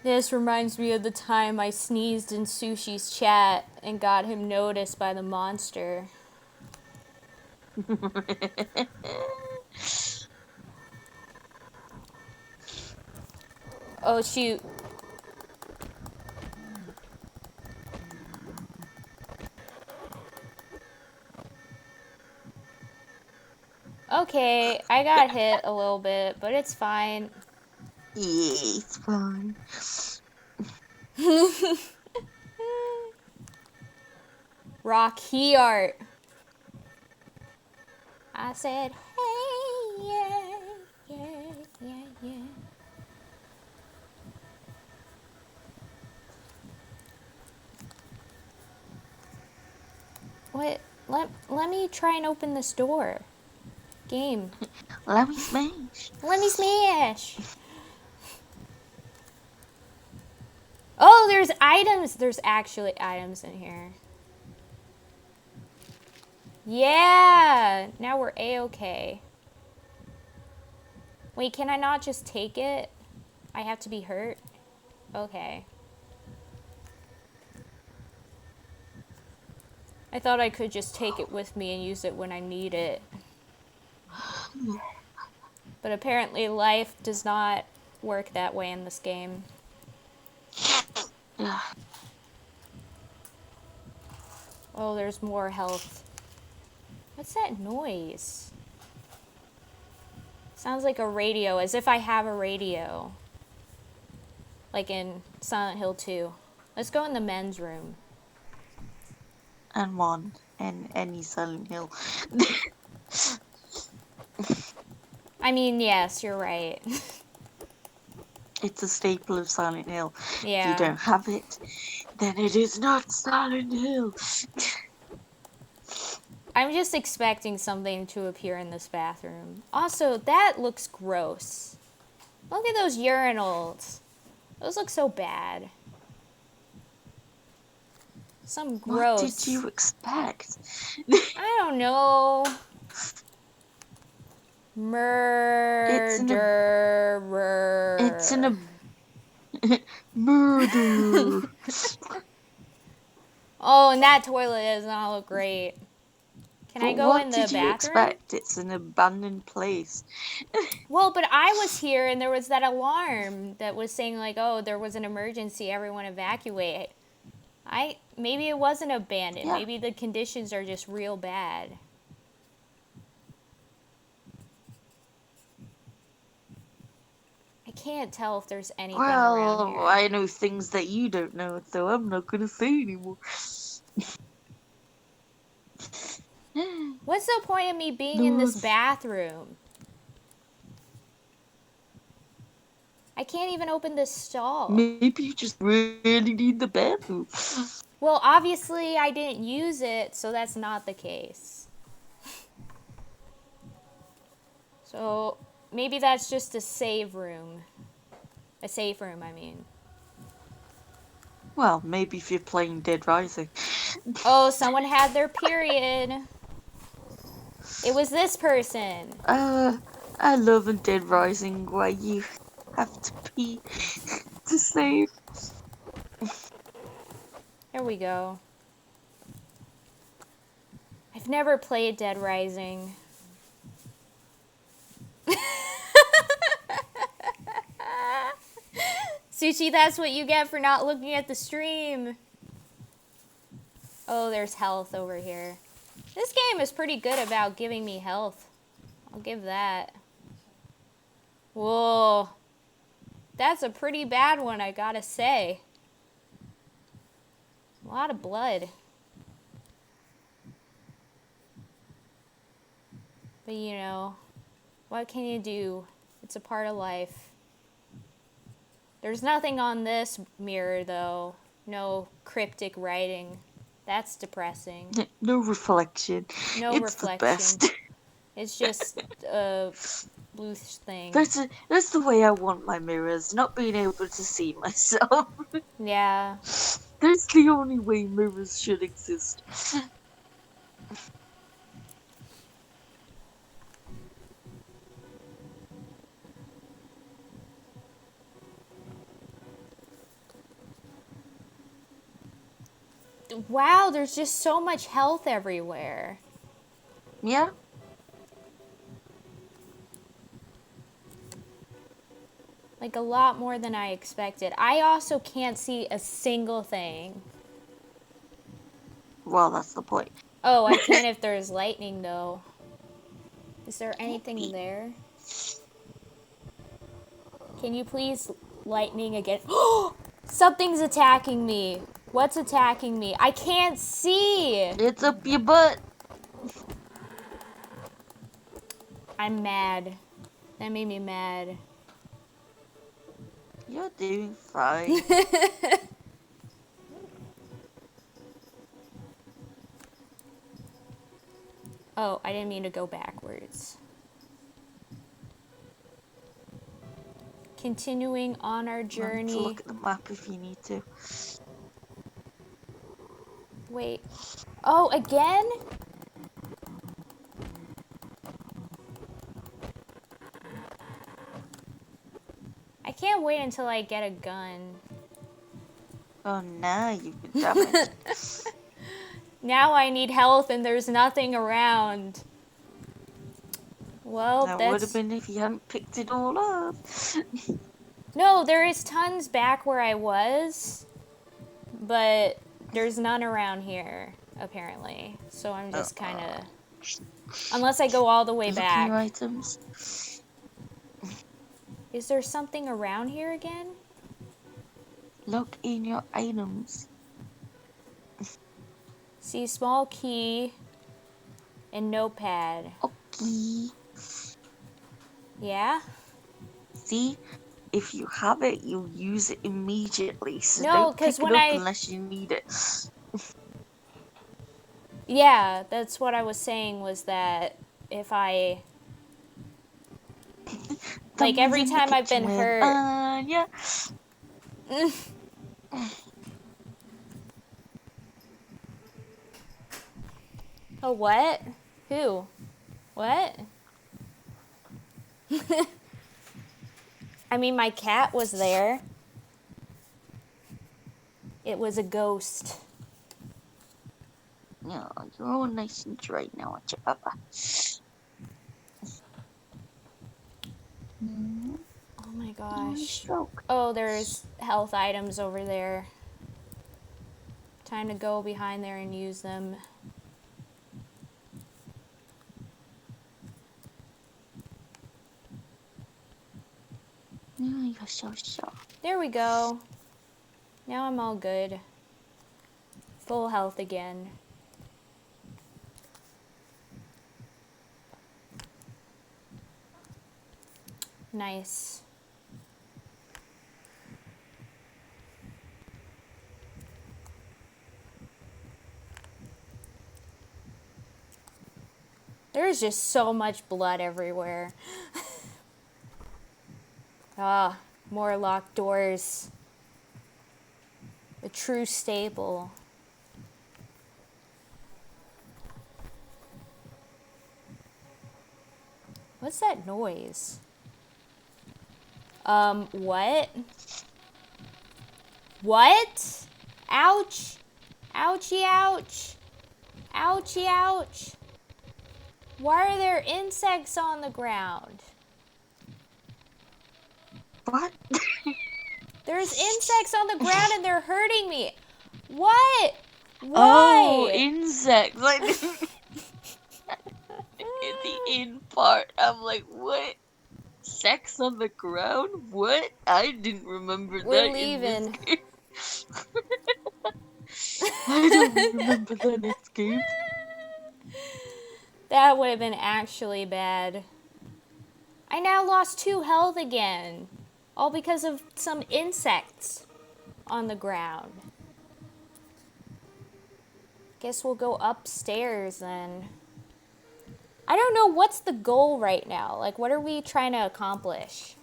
This reminds me of the time I sneezed in Sushi's chat and got him noticed by the monster. Oh shoot. Okay, I got hit a little bit, but it's fine. Yeah, it's fine. Rocky art. I said, hey, yeah, yeah, yeah, yeah. Wait, let me try and open this door. Game. Let me smash. Let me smash. Oh, there's items. There's actually items in here. Yeah, now we're A-okay. Wait, can I not just take it? I have to be hurt? Okay. I thought I could just take it with me and use it when I need it. But apparently life does not work that way in this game. Oh, there's more health. What's that noise? Sounds like a radio, as if I have a radio. Like in Silent Hill 2. Let's go in the men's room. And one. And any Silent Hill. I mean, yes, you're right. It's a staple of Silent Hill. Yeah. If you don't have it, then it is not Silent Hill. I'm just expecting something to appear in this bathroom. Also, that looks gross. Look at those urinals. Those look so bad. Some gross. What did you expect? I don't know. Murderer. It's murder. Oh, and that toilet does not look great. Can I go in the What did you bathroom? expect? It's an abandoned place. Well, but I was here and there was that alarm that was saying like, oh, there was an emergency, everyone evacuate. Maybe it wasn't abandoned. Yeah. Maybe the conditions are just real bad. I can't tell if there's anything around here. Well, I know things that you don't know, so I'm not gonna say anymore. What's the point of me being in this bathroom? I can't even open this stall. Maybe you just really need the bathroom. Well, obviously I didn't use it, so that's not the case. So maybe that's just a save room. A safe room, I mean. Well, maybe if you're playing Dead Rising. Oh, someone had their period. It was this person. I love in Dead Rising where you have to pee to save. There we go. I've never played Dead Rising. Sushi, that's what you get for not looking at the stream. Oh, there's health over here. This game is pretty good about giving me health. I'll give that. Whoa. That's a pretty bad one, I gotta say. A lot of blood. But you know, what can you do? It's a part of life. There's nothing on this mirror, though. No cryptic writing. That's depressing. No reflection. No It's the reflection. best. It's just a blue thing. That's the way I want my mirrors, not being able to see myself. Yeah. That's the only way mirrors should exist. Wow, there's just so much health everywhere. Yeah? Like a lot more than I expected. I also can't see a single thing. Well, that's the point. Oh, I can if there's lightning, though. Is there anything there? Can you please lightning again? Something's attacking me. What's attacking me? I can't see. It's up your butt. I'm mad. That made me mad. You're doing fine. Oh, I didn't mean to go backwards. Continuing on our journey. To look at the map if you need to. Wait. Oh, again? I can't wait until I get a gun. Oh, now you've been damaged. Now I need health and there's nothing around. Well, That that's... would have been if you hadn't picked it all up. No, there is tons back where I was, but there's none around here, apparently. So I'm just kind of... Unless I go all the way Look in back. your items. Is there something around here again? Look in your items. See, small key and notepad. Okay. Yeah? See? If you have it, you'll use it immediately. So No, don't 'cause pick when it up I- unless you need it. Yeah, that's what I was saying, was that if I... Like, every Someone's in the time I've been kitchen with hurt... yeah. Oh, what? Who? What? I mean, my cat was there. It was a ghost. Yeah, you're all nice and dry now, aren't you, Papa? Oh my gosh. Stroke. Oh, there's health items over there. Time to go behind there and use them. Oh, you're so soft. There we go. Now I'm all good. Full health again. Nice. There's just so much blood everywhere. Ah, more locked doors. A true stable. What's that noise? What? What? Ouch! Ouchie ouch! Ouchie ouch! Why are there insects on the ground? What? There's insects on the ground and they're hurting me. What? Oh, Why? insects. I didn't get the in part. I'm like, what? Sex on the ground? What? I didn't remember We're that in this leaving. game. I don't remember that in this game. That would have been actually bad. I now lost 2 health again. All because of some insects on the ground. Guess we'll go upstairs then. I don't know what's the goal right now. Like, what are we trying to accomplish?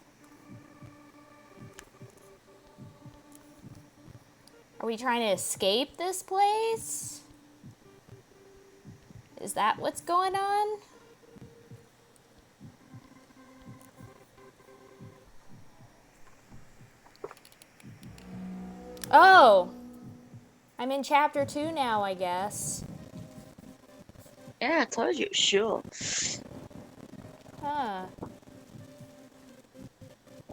Are we trying to escape this place? Is that what's going on? Oh, I'm in chapter 2 now, I guess. Yeah, I told you, sure. Huh.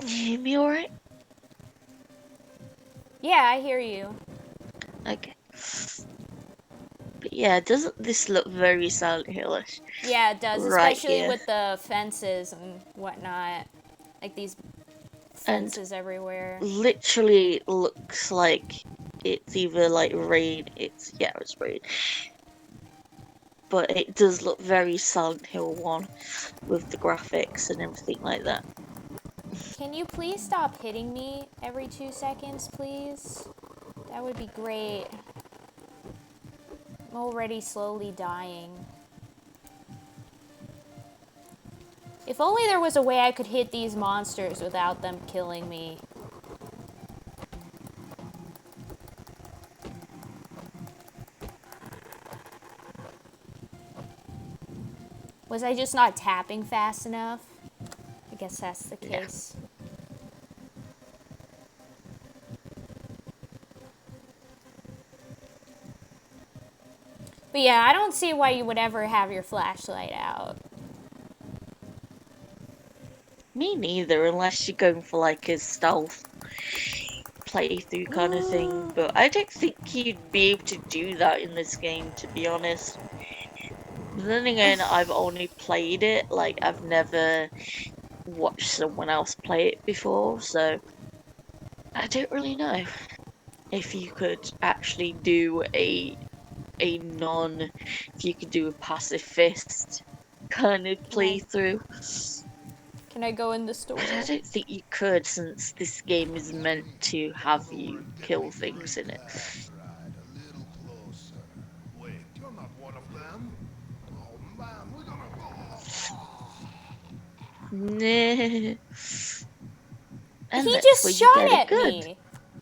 You hear me alright? Yeah, I hear you. Okay. But yeah, doesn't this look very Silent Hillish? Yeah, it does, Right especially here. with the fences and whatnot. Like these And fences everywhere. literally looks like it's either like rain, it's rain. But it does look very Silent Hill 1 with the graphics and everything like that. Can you please stop hitting me every 2 seconds, please? That would be great. I'm already slowly dying. If only there was a way I could hit these monsters without them killing me. Was I just not tapping fast enough? I guess that's the Yeah. case. But yeah, I don't see why you would ever have your flashlight out. Me neither, unless you're going for like a stealth playthrough kind of thing. But I don't think you'd be able to do that in this game, to be honest. But then again, I've only played it, like I've never watched someone else play it before, so I don't really know if you could actually do a non if you could do a pacifist kind of Can I playthrough. can I go in the But I store? don't think you could since this game is meant to have you kill things in it. Right, a little closer. Wait, you're not one of them. Oh man, we're gonna. Nah. And He that's where just you shot get a at gun. me.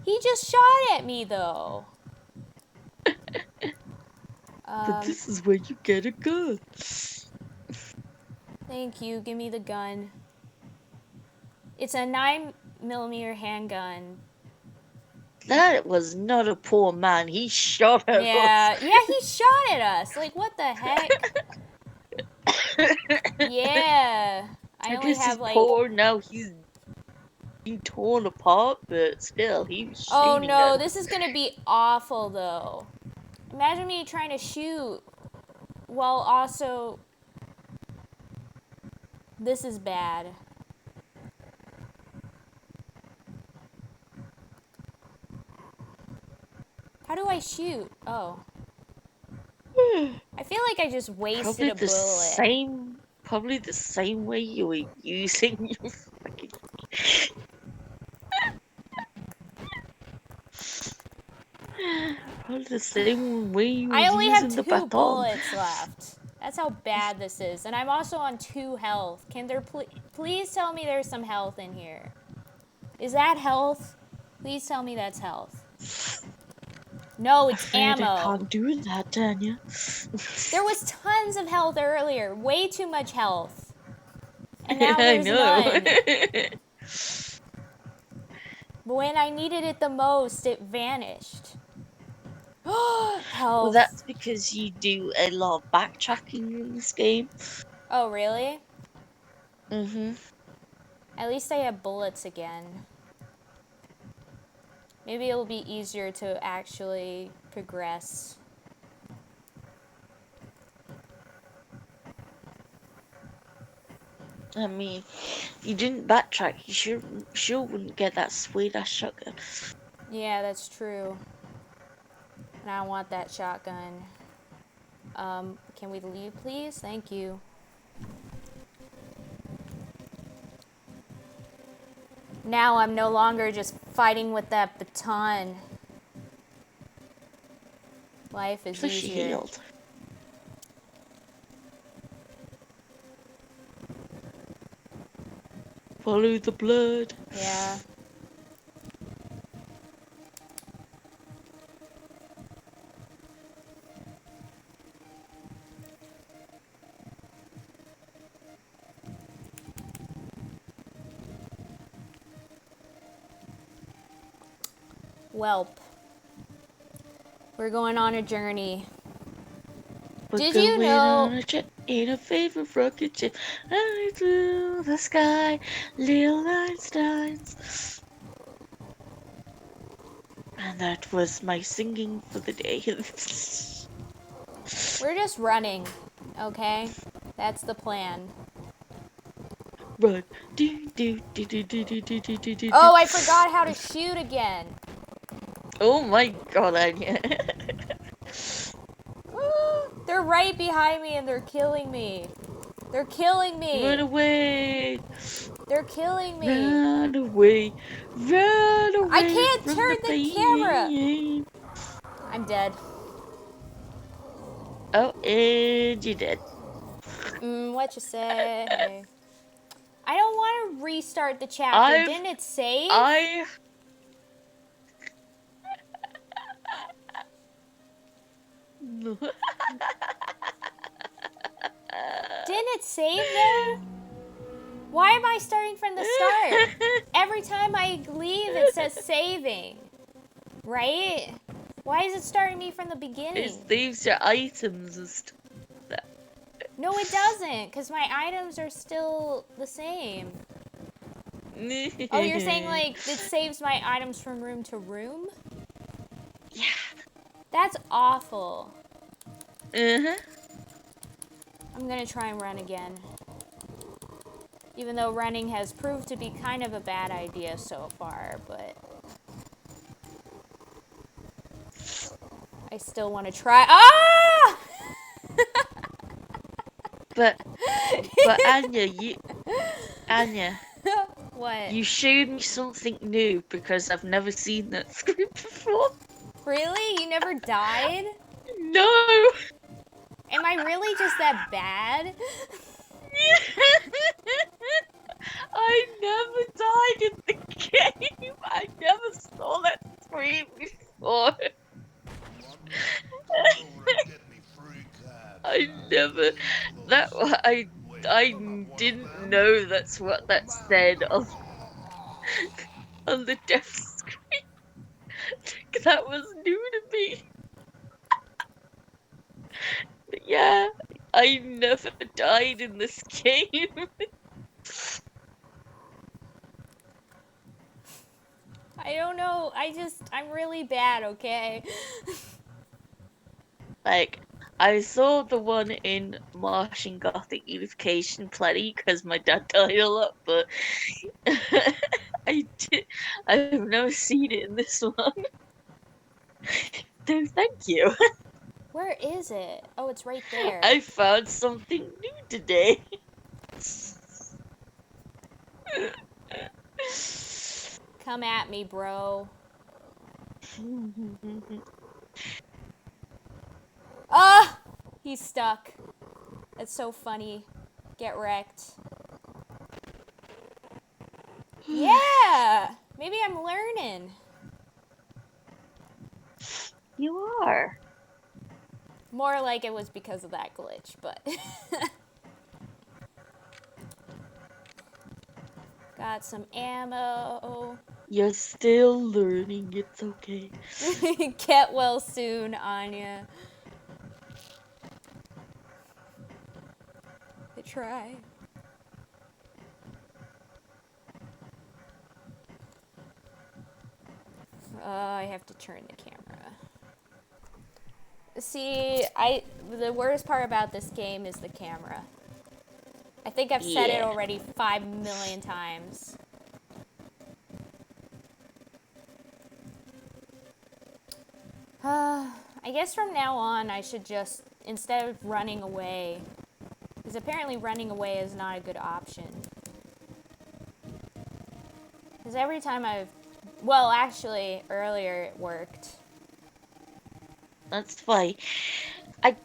He just shot at me though. But this is where you get a gun. Thank you. Give me the gun. It's a 9mm handgun. That was not a poor man. He shot at us. Yeah, he shot at us. Like, what the heck? Yeah. I I only guess he's have like. poor now. He's being torn apart, but still, he was Oh shooting no, at this us. is gonna be awful though. Imagine me trying to shoot while also. This is bad. How do I shoot? Oh. I feel like I just wasted Probably a the bullet. same. Probably the same way you were using your fucking. Probably the same way you I was only have using the 2 baton. bullets left. That's how bad this is. And I'm also on 2 health. Can there please tell me there's some health in here? Is that health? Please tell me that's health. No, it's Afraid I ammo. can't do that, Tanya. There was tons of health earlier. Way too much health. And now I there's know. none. But when I needed it the most, it vanished. Well, Health. that's because you do a lot of backtracking in this game. Oh, really? Mhm. At least I have bullets again. Maybe it'll be easier to actually progress. I mean, if you didn't backtrack, you sure wouldn't get that sweet ass shotgun. Yeah, that's true. And I want that shotgun. Can we leave, please? Thank you. Now I'm no longer just fighting with that baton. Life is Plus, she easier. healed. Follow the blood. Yeah. Welp. We're going on a journey. We're Did you going know? on a jet in a favorite rocket ship, and through the sky, little Einsteins. And that was my singing for the day. We're just running, okay? That's the plan. Run. Do, do, do, do, do, do, do, do, do, do. Oh, I forgot how to shoot again. Oh my god, Anya. They're right behind me and they're killing me. They're killing me. Run away. They're killing me. Run away. Run away I can't from turn the camera. pain. I'm dead. Oh, and you did. What you say? I don't want to restart the chapter. Didn't it save? Didn't it save there? Why am I starting from the start? Every time I leave, it says saving. Right? Why is it starting me from the beginning? It saves your items and stuff. No, it doesn't, because my items are still the same. Oh, you're saying, like, it saves my items from room to room? Yeah. That's awful. Uh-huh. I'm gonna try and run again. Even though running has proved to be kind of a bad idea so far, but I still want to try. Ah! But Anya, What? you showed me something new because I've never seen that script before. Really? You never died? No. Am I really just that bad? I never died in the game. I never saw that screen before. I never. That I didn't know that's what that said on the death screen. That was new to me. But yeah, I never died in this game. I don't know. I'm really bad, okay? Like, I saw the one in Martian Gothic Unification plenty because my dad died a lot, but I've never seen it in this one. So thank you. Where is it? Oh, it's right there. I found something new today. Come at me, bro. Ah! He's stuck. That's so funny. Get wrecked. Yeah! Maybe I'm learning. You are. More like it was because of that glitch, but... Got some ammo. You're still learning, it's okay. Get well soon, Anya. I try. I have to turn the camera. See, the worst part about this game is the camera. I I think I've said it Yeah. already 5 million times. I guess from now on I should just, instead of running away, because apparently running away is not a good option. Because every time well, actually, earlier it worked. That's why I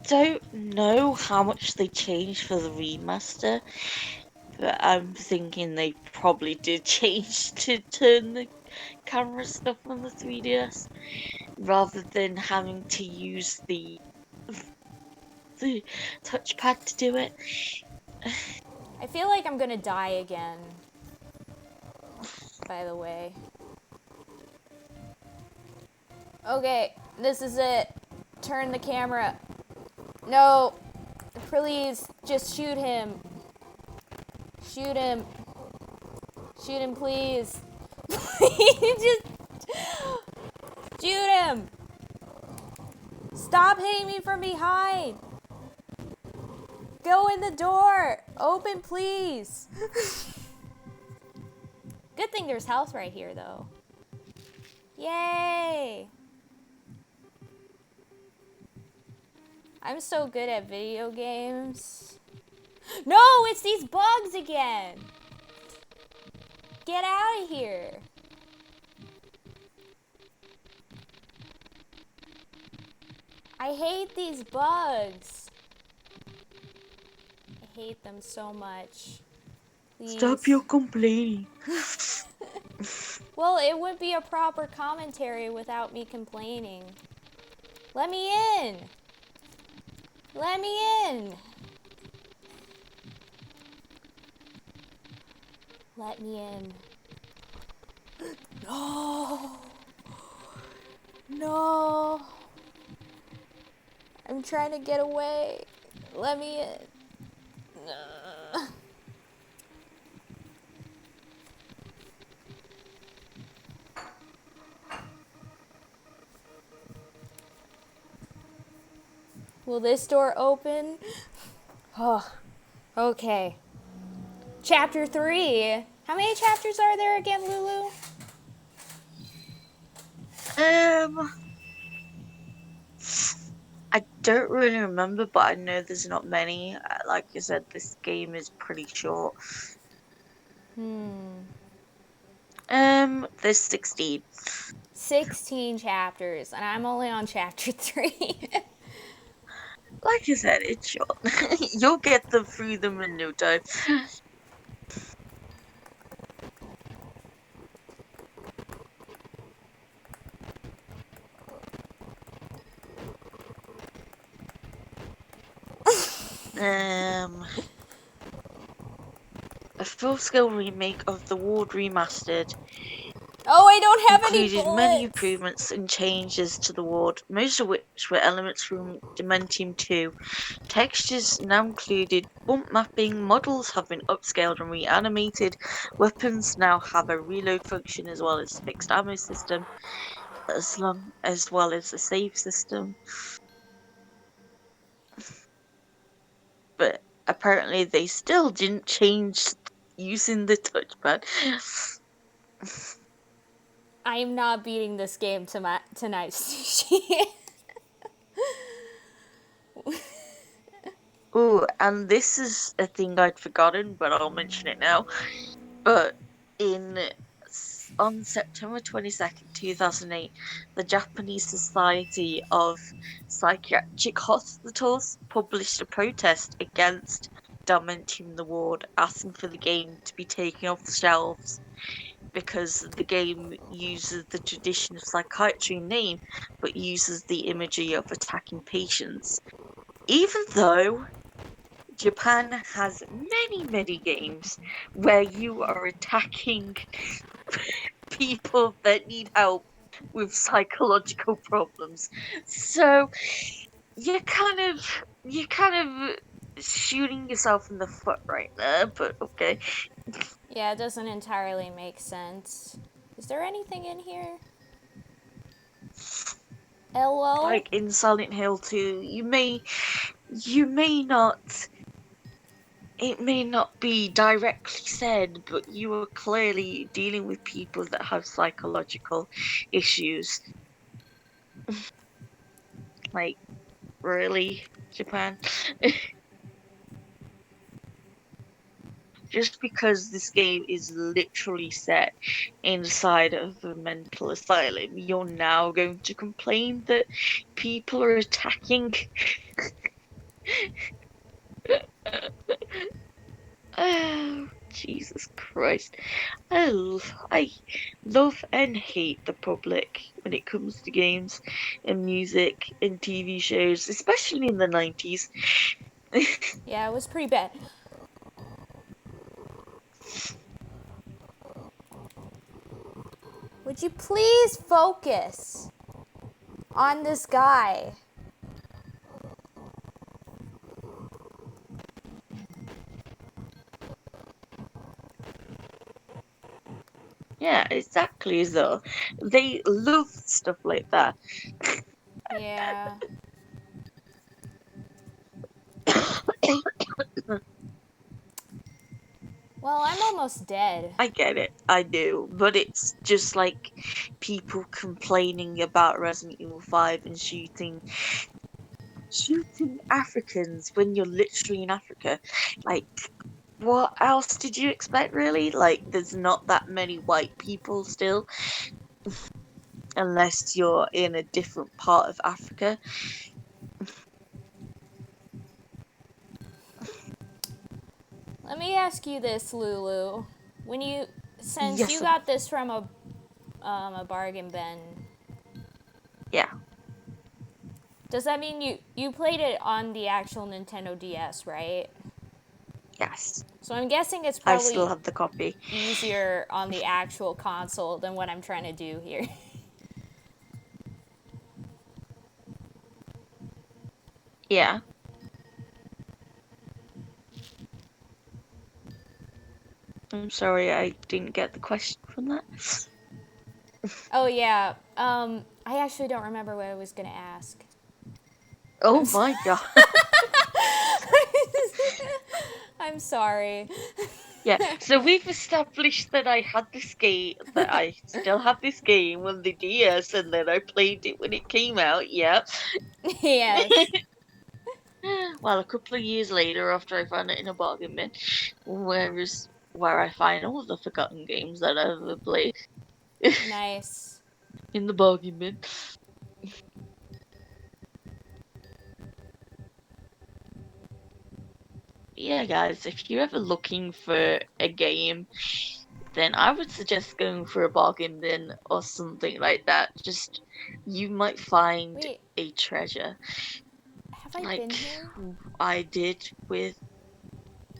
don't know how much they changed for the remaster, but I'm thinking they probably did change to turn the camera stuff on the 3DS rather than having to use the touchpad to do it. I feel like I'm gonna die again, by the way. Okay, this is it. Turn the camera. No, please, just shoot him. Shoot him. Shoot him, please. Just shoot him. Stop hitting me from behind. Go in the door. Open, please. Good thing there's health right here, though. Yay. I'm so good at video games. No, it's these bugs again. Get out of here. I hate these bugs. I hate them so much. Please. Stop your complaining. Well, it would be a proper commentary without me complaining. Let me in. Let me in. Let me in. No. No. I'm trying to get away. Let me in. Will this door open? Oh, okay. Chapter 3. How many chapters are there again, Lulu? I don't really remember, but I know there's not many. Like you said, this game is pretty short. There's 16. 16 chapters, and I'm only on chapter 3. Like I said, it's short. You'll get through them in no time. A full-scale remake of The Ward Remastered Oh, I don't have any included bullets. many improvements and changes to the ward, most of which were elements from Dementium 2. Textures now included bump mapping, models have been upscaled and reanimated, weapons now have a reload function as well as fixed ammo system, as well as a save system. But apparently they still didn't change using the touchpad. I am not beating this game tonight, Sushi. Oh, and this is a thing I'd forgotten, but I'll mention it now. But on September 22nd, 2008, the Japanese Society of Psychiatric Hospitals published a protest against Dementium the Ward, asking for the game to be taken off the shelves because the game uses the tradition of psychiatry name but uses the imagery of attacking patients. Even though Japan has many, many games where you are attacking people that need help with psychological problems. So you're kind of shooting yourself in the foot right there, but okay. Yeah, it doesn't entirely make sense. Is there anything in here? Hello? Like in Silent Hill 2, you may not it may not be directly said, but you are clearly dealing with people that have psychological issues. Like, really, Japan? Just because this game is literally set inside of a mental asylum, you're now going to complain that people are attacking. Oh, Jesus Christ. I love and hate the public when it comes to games and music and TV shows, especially in the 90s. Yeah, it was pretty bad. Would you please focus on this guy? Yeah, exactly so. They love stuff like that. Yeah. Well, I'm almost dead. I get it, I do, but it's just like people complaining about Resident Evil 5 and shooting Africans when you're literally in Africa. Like, what else did you expect, really? Like, there's not that many white people still, unless you're in a different part of Africa. Let me ask you this, Lulu. When you, since you Yes, got this from a bargain bin, yeah, does that mean you played it on the actual Nintendo DS, right? yes. So I'm guessing it's I still probably have the copy. easier on the actual console than what I'm trying to do here. Yeah. I'm sorry, I didn't get the question from that. Oh yeah. I actually don't remember what I was gonna ask. Oh I'm so- my god. I'm sorry. Yeah, so we've established that I had this game, that I still have this game on the DS, and then I played it when it came out, yeah. Yes. Well, a couple of years later, after I found it in a bargain bin, where I find all the forgotten games that I've ever played Nice. in the bargain bin. Yeah, guys, if you're ever looking for a game, then I would suggest going for a bargain bin or something like that. Just you might find Wait, a treasure, have I been like here? I did with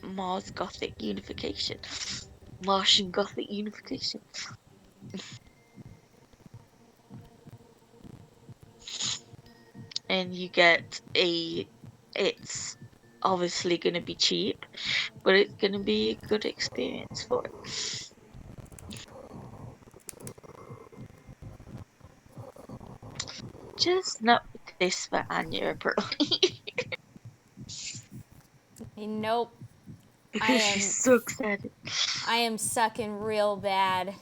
Mars Gothic Unification, Martian Gothic Unification, and you get a. It's obviously going to be cheap, but it's going to be a good experience for it. Just not with this for Anya, apparently. Nope. I Because she's am so excited. I am sucking real bad.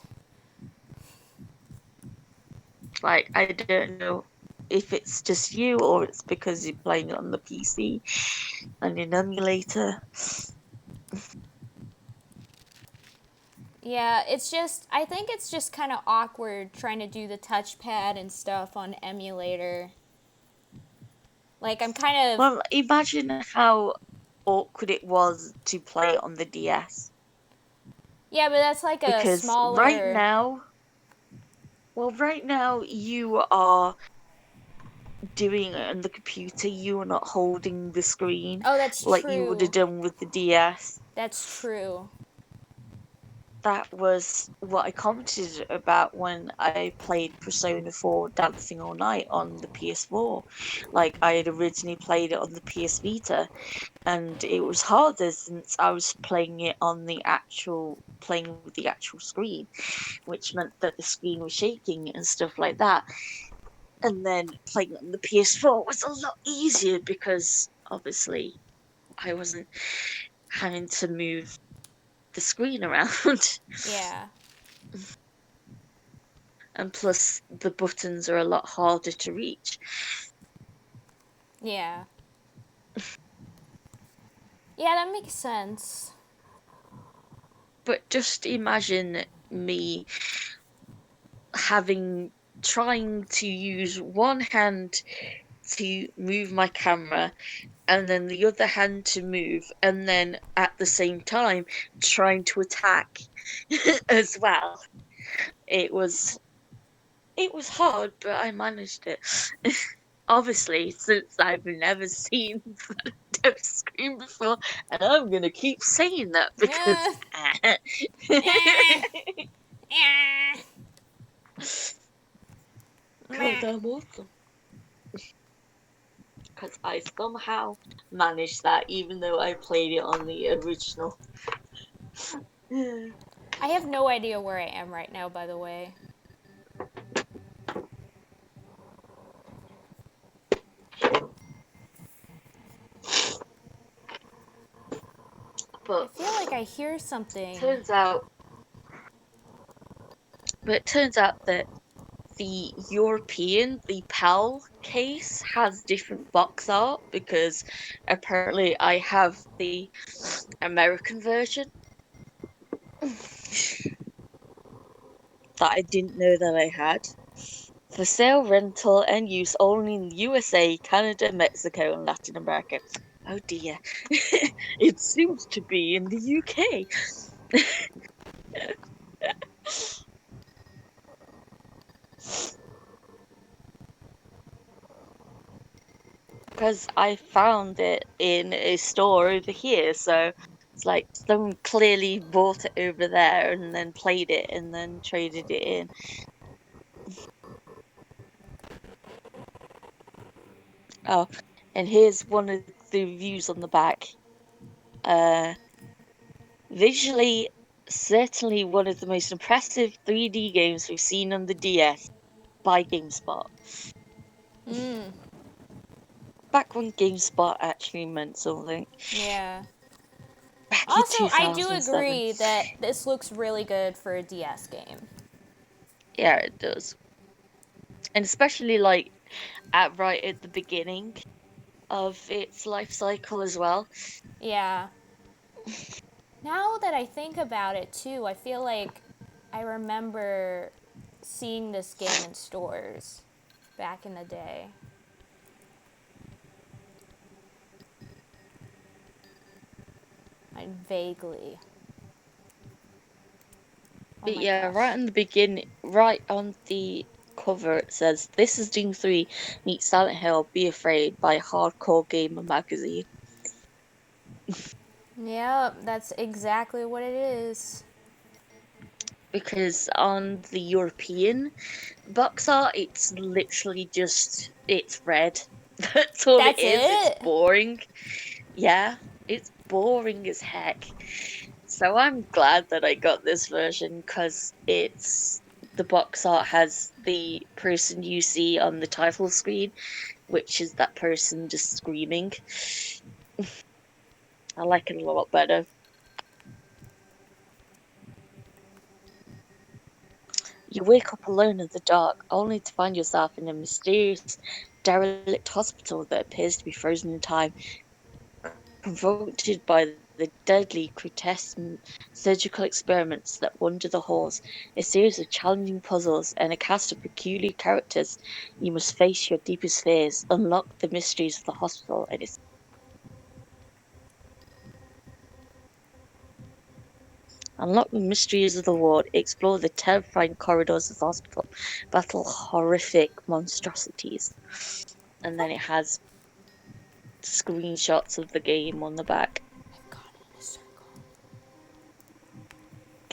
Like, I don't know if it's just you or it's because you're playing it on the PC and an emulator. Yeah, I think it's just kind of awkward trying to do the touchpad and stuff on emulator. Like, I'm kind of, Well, imagine how awkward it was to play it on the DS. yeah, but that's like a Because smaller, right now you are doing it on the computer, you are not holding the screen oh, that's like you would have true. done with the DS. That's true. That was what I commented about when I played Persona 4 Dancing All Night on the PS4. Like, I had originally played it on the PS Vita, and it was harder since I was playing it on playing with the actual screen, which meant that the screen was shaking and stuff like that. And then playing on the PS4 was a lot easier because obviously I wasn't having to move the screen around. Yeah. And plus, the buttons are a lot harder to reach. Yeah. Yeah, that makes sense. But just imagine me trying to use one hand to move my camera and then the other hand to move, and then at the same time trying to attack as well. It was hard, but I managed it. Obviously, since I've never seen the dev screen before, and I'm gonna keep saying that because Eh, eh, eh, meh. goddamn awesome. Because I somehow managed that, even though I played it on the original. I have no idea where I am right now, by the way. I But feel like I hear something. turns out, it turns out that the the PAL case has different box art because apparently I have the American version that I didn't know that I had. For sale, rental, and use only in the USA, Canada, Mexico, and Latin America. Oh dear. It seems to be in the UK. Because I found it in a store over here, so it's like someone clearly bought it over there and then played it and then traded it in. Oh, and here's one of the reviews on the back. Visually, certainly one of the most impressive 3D games we've seen on the DS by GameSpot. Hmm. Back when GameSpot actually meant something. Yeah. Back in Also, I do 2007. agree that this looks really good for a DS game. Yeah, it does. And especially like right at the beginning of its life cycle as well. Yeah. Now that I think about it too, I feel like I remember seeing this game in stores back in the day. I vaguely. Oh But my yeah, right gosh. on the beginning, right on the cover, it says, "This is Doom 3 meets Silent Hill, Be Afraid" by Hardcore Gamer magazine. Yep, that's exactly what it is. Because on the European box art, it's literally just, it's red. That's all it That's is. It's it? boring. Yeah, it's boring as heck. So I'm glad that I got this version because the box art has the person you see on the title screen, which is that person just screaming. I like it a lot better. You wake up alone in the dark, only to find yourself in a mysterious, derelict hospital that appears to be frozen in time. Confronted by the deadly, grotesque surgical experiments that wander the halls, a series of challenging puzzles, and a cast of peculiar characters, you must face your deepest fears, unlock the mysteries of the hospital, and unlock the mysteries of the ward, explore the terrifying corridors of the hospital, battle horrific monstrosities. And then it has screenshots of the game on the back. I've gone in a circle.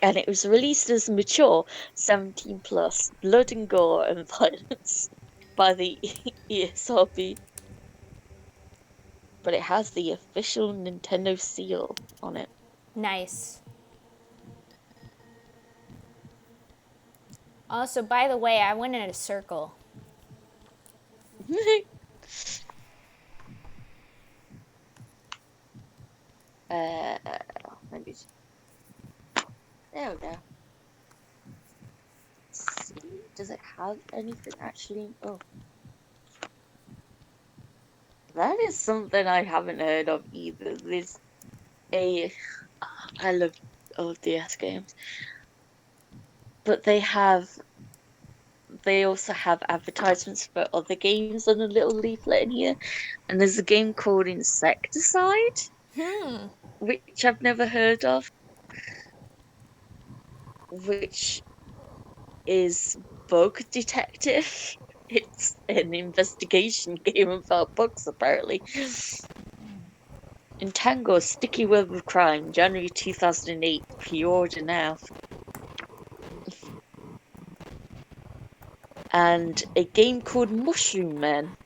And it was released as mature 17 plus, blood and gore and violence by the ESRB. But it has the official Nintendo seal on it. Nice. Also, by the way, I went in a circle. movies. There we go. Let's see, does it have anything actually? Oh, that is something I haven't heard of either. There's a I love old DS games, but they also have advertisements for other games on a little leaflet in here. And there's a game called Insecticide, which I've never heard of, which is bug detective. It's an investigation game about bugs, apparently. Entangle, Sticky Web of Crime, January 2008. Pre-order now. And a game called Mushroom Men.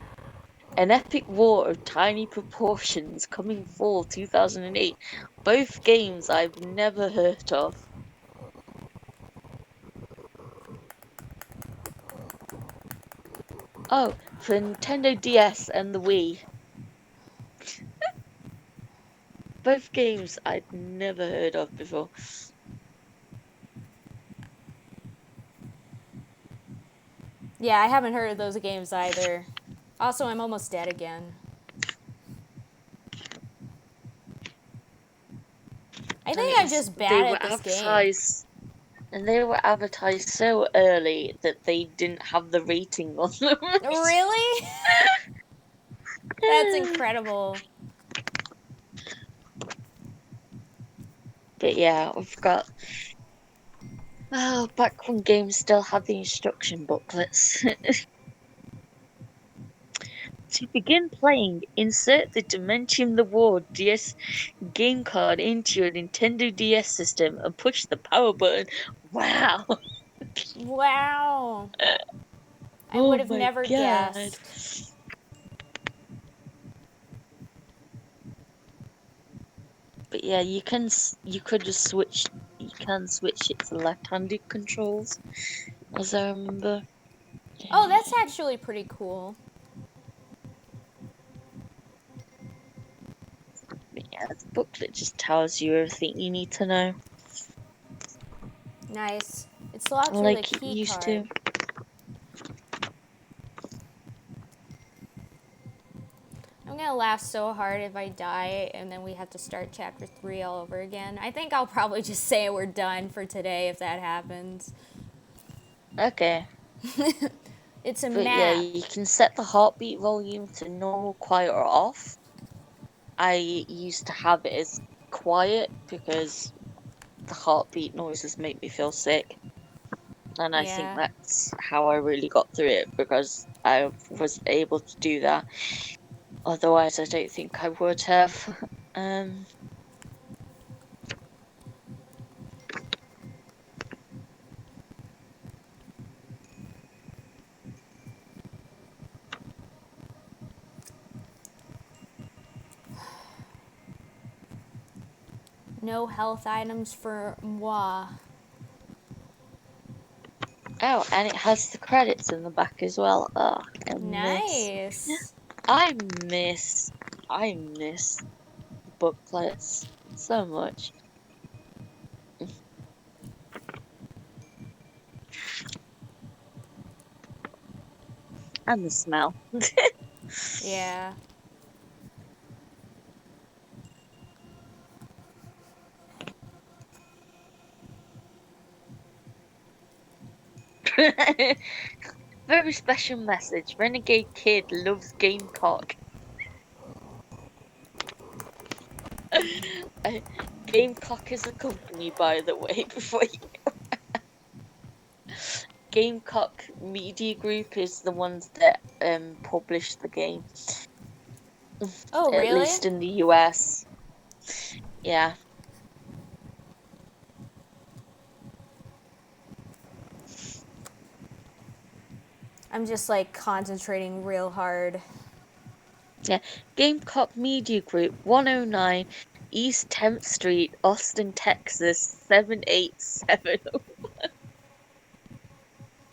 An epic war of tiny proportions coming fall 2008. Both games I've never heard of. Oh, for Nintendo DS and the Wii. Both games I'd never heard of before. Yeah, I haven't heard of those games either. Also, I'm almost dead again. I think I'm just They bad were at this game. advertised and they were advertised so early that they didn't have the rating on them. Really? That's incredible. But yeah, we've got back when games still had the instruction booklets. To begin playing, insert the Dementium the War DS game card into your Nintendo DS system and push the power button. Wow! Wow. I would Oh have my never god! guessed. But yeah, you could just switch. You can switch it to left-handed controls, as I remember. Oh, that's actually pretty cool. But yeah, the booklet just tells you everything you need to know, Nice. It's locked with a like it key used to. card. I'm gonna laugh so hard if I die and then we have to start chapter 3 all over again. I think I'll probably just say we're done for today if that happens. Okay. It's a But yeah, map. you can set the heartbeat volume to normal, quiet, or off. I used to have it as quiet because the heartbeat noises make me feel sick. And I think Yeah. that's how I really got through it because I was able to do that. Otherwise, I don't think I would have. Um, No health items for moi. oh, and it has the credits in the back as well. Oh, Nice. I miss, I miss booklets so much. And the smell. Yeah. Very special message. Renegade Kid loves Gamecock. Gamecock is a company, by the way. Before Gamecock Media Group is the ones that publish the game, Oh, at really? least in the US. Yeah, I'm just like concentrating real hard. yeah. Gamecock Media Group, 109 East 10th Street, Austin, Texas, 787.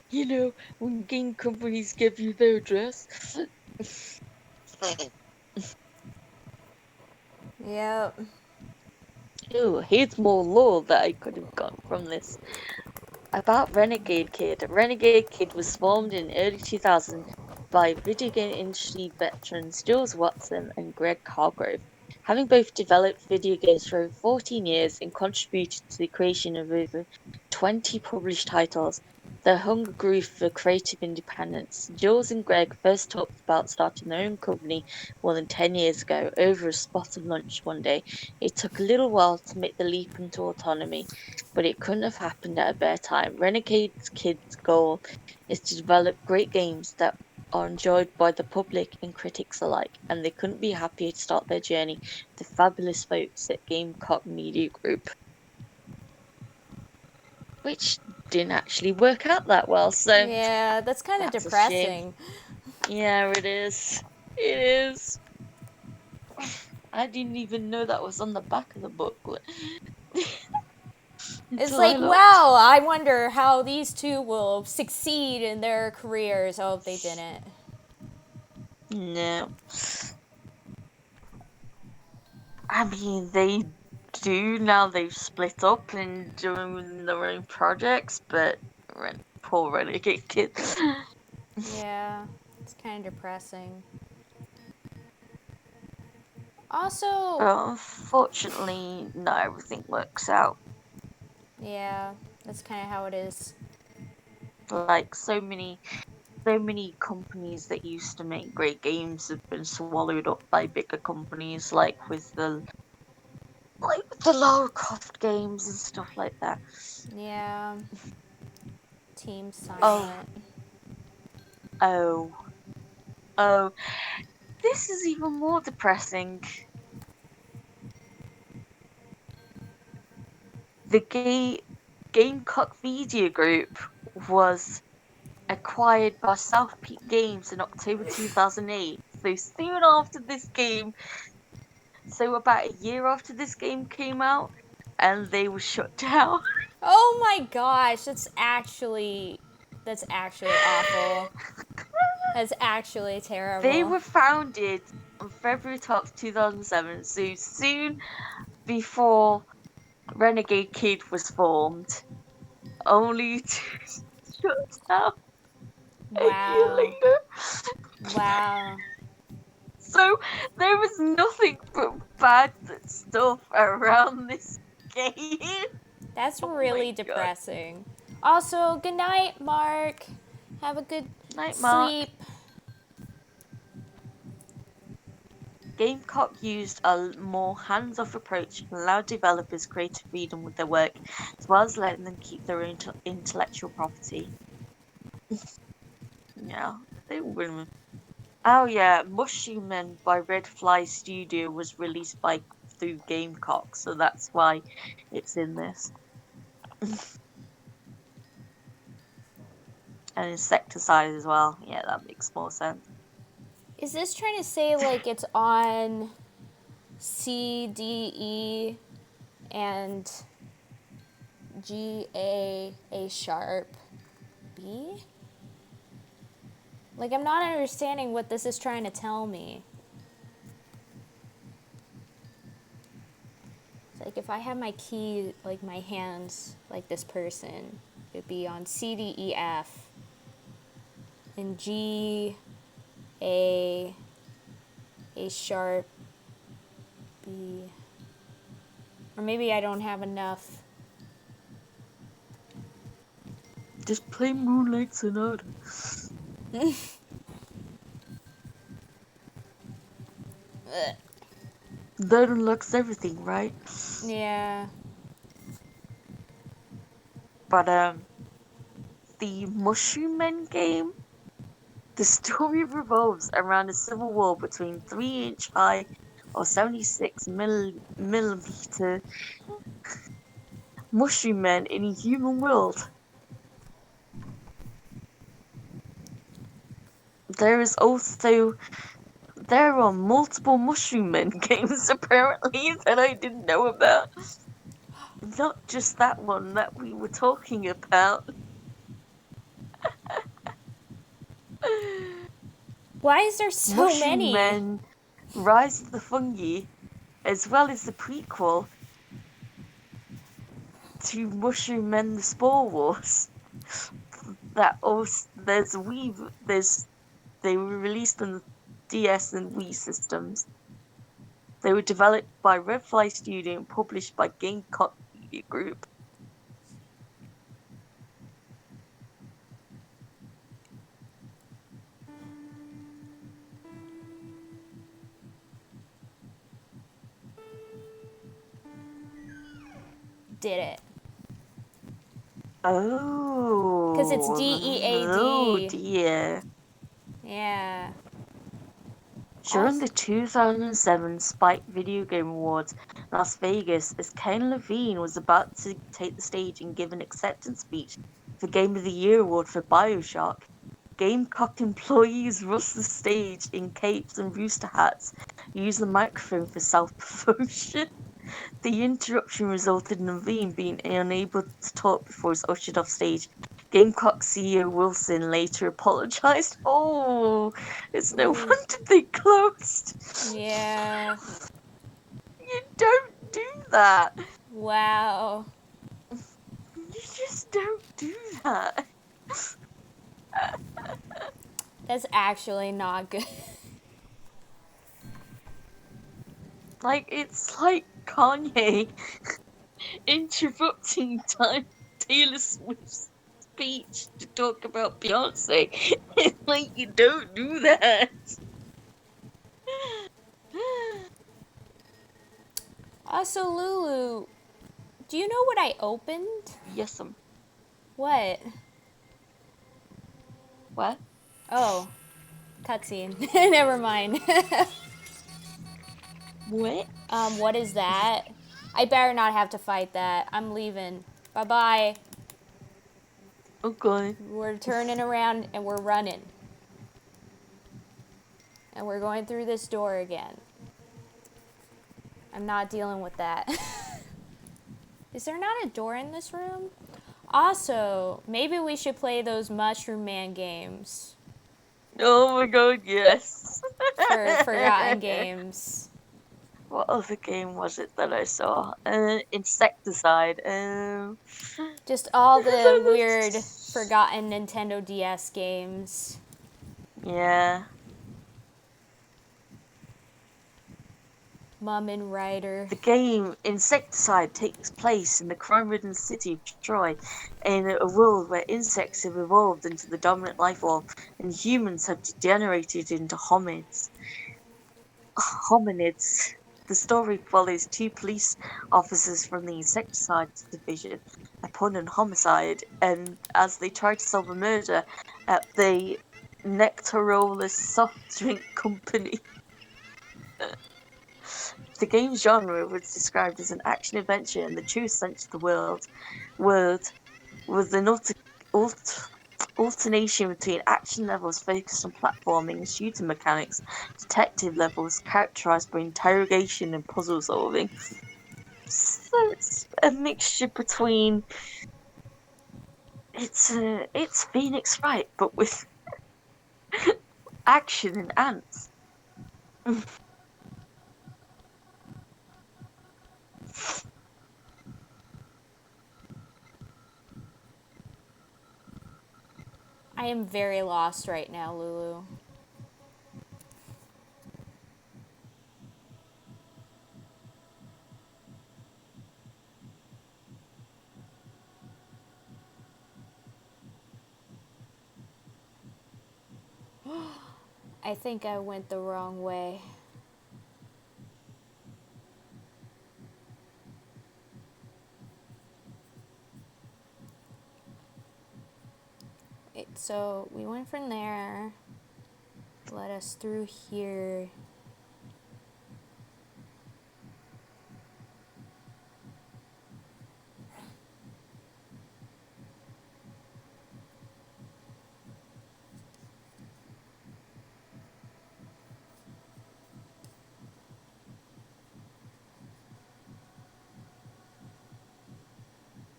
You know, when game companies give you their address. Yep. Ooh, here's more lore that I could have got from this. About Renegade Kid. Renegade Kid was formed in early 2000 by video game industry veterans Jules Watson and Greg Hargrove. Having both developed video games for over 14 years and contributed to the creation of over 20 published titles, their hunger grew for creative independence. Jules and Greg first talked about starting their own company more than 10 years ago over a spot of lunch one day. It took a little while to make the leap into autonomy, but it couldn't have happened at a better time. Renegade Kid's goal is to develop great games that are enjoyed by the public and critics alike, and they couldn't be happier to start their journey with the fabulous folks at Gamecock Media Group, which didn't actually work out that well, so Yeah, that's kind of that's a shame. depressing. Yeah, it is. It is. I didn't even know that was on the back of the booklet It's until I like, looked. wow, I wonder how these two will succeed in their careers. Oh, they didn't. No. I mean, they do now. They've split up and doing their own projects, but poor Renegade Kid. Yeah, it's kind of depressing. Also, Unfortunately, not everything works out. yeah, that's kind of how it is. Like so many companies that used to make great games have been swallowed up by bigger companies, like with the Lara Croft games and stuff like that. Yeah, Team Oh, Silent. oh, oh! This is even more depressing. The Gamecock Media Group was acquired by South Peak Games in October 2008. So soon after this game, so about a year after this game came out, and they were shut down. Oh my gosh, that's actually awful. That's actually They terrible. were founded on February 12th, 2007, so soon before Renegade Kid was formed, only to shut down a year Wow. later. Wow. So there was nothing but bad stuff around this game. That's Oh my really god. depressing. Also, good night, Mark. Have a good Night, Mark. sleep. Gamecock used a more hands-off approach and allowed developers creative freedom with their work, as well as letting them keep their own intellectual property. Yeah, they were. Oh yeah, Mushroom Man by Red Fly Studio was released by through Gamecock, so that's why it's in this. And Insecticide as well. Yeah, that makes more sense. Is this trying to say like it's on C, D, E, and G, A sharp, B? Like, I'm not understanding what this is trying to tell me. It's like if I have my key, like my hands, like this person, it'd be on C, D, E, F, and G, A sharp, B. Or maybe I don't have enough. Just play Moonlight Sonata. That unlocks everything, right? Yeah. But the Mushroom Men game, the story revolves around a civil war between 3-inch high or 76 millimeter mushroom men in a human world. There is also there are multiple Mushroom Men games apparently that I didn't know about. Not just that one that we were talking about. Why is there so Mushroom many? Men Rise of the Fungi, as well as the prequel to Mushroom Men the Spore Wars. That also they were released on the DS and Wii systems. They were developed by Red Fly Studio and published by Gamecock Media Group. Did it. Oh. Because it's DEAD. Oh dear. Yeah. During the 2007 Spike Video Game Awards in Las Vegas, as Ken Levine was about to take the stage and give an acceptance speech for Game of the Year award for BioShock, Gamecock employees rushed the stage in capes and rooster hats, using the microphone for self-promotion. The interruption resulted in Levine being unable to talk before he was ushered off stage. Gamecock CEO Wilson later apologized. Oh, it's no wonder they closed. Yeah. You don't do that. Wow. You just don't do that. That's actually not good. Like, it's like Kanye interrupting Taylor Swift's speech to talk about Beyonce. Like, you don't do that. Also, Lulu, do you know what I opened? Yes, What? what? Oh, cutscene. Never mind. What? What is that? I better not have to fight that. I'm leaving. Bye-bye. Okay. We're turning around and we're running. And we're going through this door again. I'm not dealing with that. Is there not a door in this room? Also, maybe we should play those Mushroom Man games. Oh my god, yes. For forgotten games. What other game was it that I saw? Insecticide. Just all the weird forgotten Nintendo DS games. Yeah. Mummin Rider. The game Insecticide takes place in the crime-ridden city of Troy, in a world where insects have evolved into the dominant life form and humans have degenerated into hominids. The story follows two police officers from the Insecticide Division upon an homicide, and as they try to solve a murder at the Nectarolus soft drink company. The game's genre was described as an action-adventure in the truest sense of the word with an alternation between action levels focused on platforming and shooting mechanics, detective levels characterized by interrogation and puzzle solving. So it's a mixture between it's Phoenix Wright, but with action and ants. I am very lost right now, Lulu. I think I went the wrong way. Wait, so we went from there. Let us through here.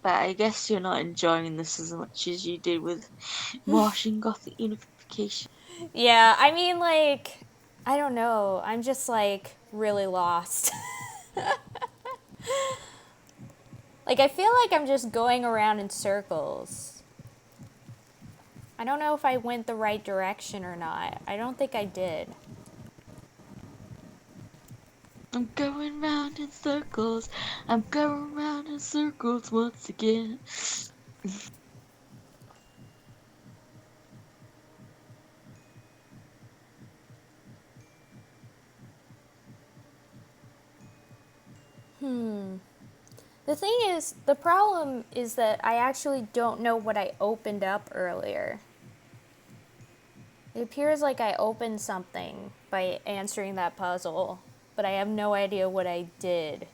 But I guess you're not enjoying this as much as you did with Martian Gothic Unification. Yeah, I mean, like, I don't know. I'm just, like, really lost. Like, I feel like I'm just going around in circles. I don't know if I went the right direction or not. I don't think I did. I'm going round in circles. I'm going round in circles once again. The thing is, the problem is that I actually don't know what I opened up earlier. It appears like I opened something by answering that puzzle, but I have no idea what I did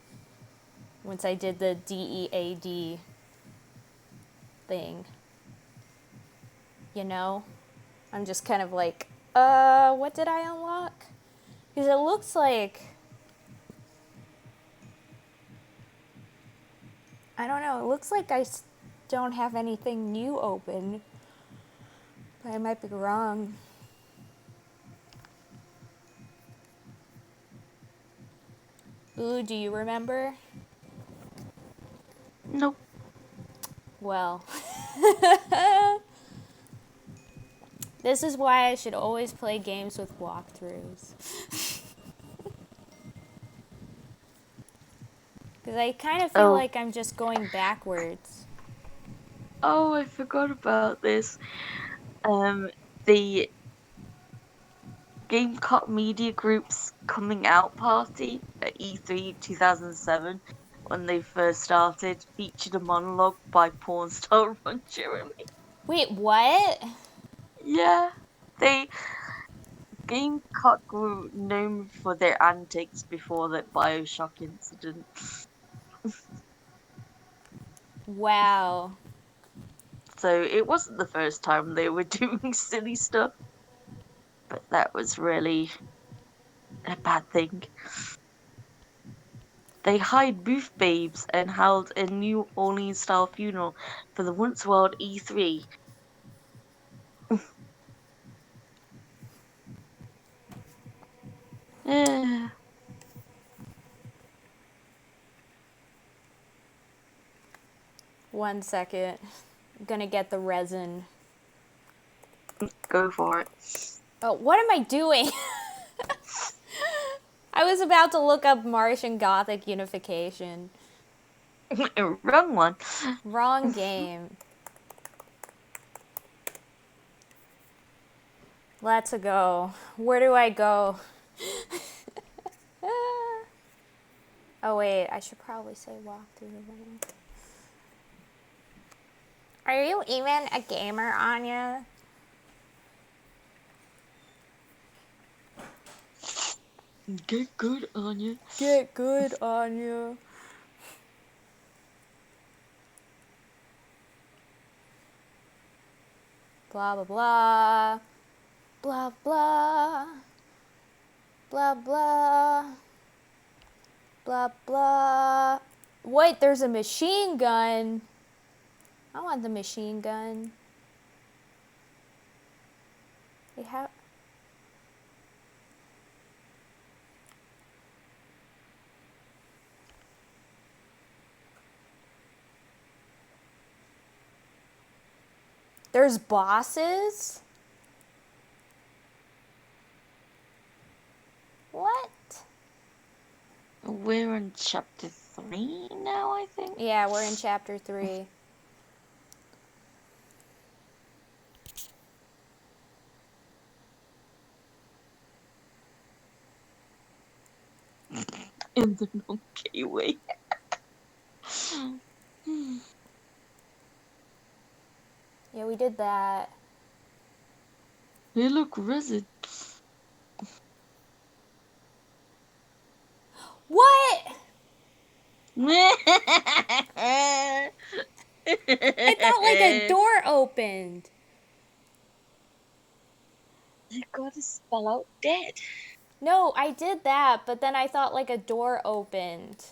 once I did the DEAD thing. You know? I'm just kind of like, what did I unlock? Because it looks like, I don't know, it looks like I don't have anything new open. But I might be wrong. Ooh, do you remember? Nope. Well, this is why I should always play games with walkthroughs. Because I kind of feel Oh. like I'm just going backwards. Oh, I forgot about this. The Gamecock Media Group's coming out party at E3 2007, when they first started, featured a monologue by porn star Ron Jeremy. Wait, what? Yeah, they Gamecock were known for their antics before that Bioshock incident. Wow. So it wasn't the first time they were doing silly stuff, but that was really a bad thing. They hired booth babes and held a New Orleans style funeral for the once wild E3. Eh, 1 second. I'm gonna get the resin. go for it. Oh, what am I doing? I was about to look up Martian Gothic unification. Wrong one. Wrong game. Let's go. Where do I go? Oh wait, I should probably say walk through the room. Are you even a gamer, Anya? Get good, Anya. Get good, Anya. Blah blah blah. Blah blah. Blah blah. Blah blah. Wait, there's a machine gun. I want the machine gun. They have. There's bosses? What? We're in chapter 3 now, I think. Yeah, we're in chapter 3. In the non-gay way. Yeah, we did that. Hey, look, resin. What? I I thought like a door opened. You gotta spell out dead. No, I did that, but then I thought like a door opened.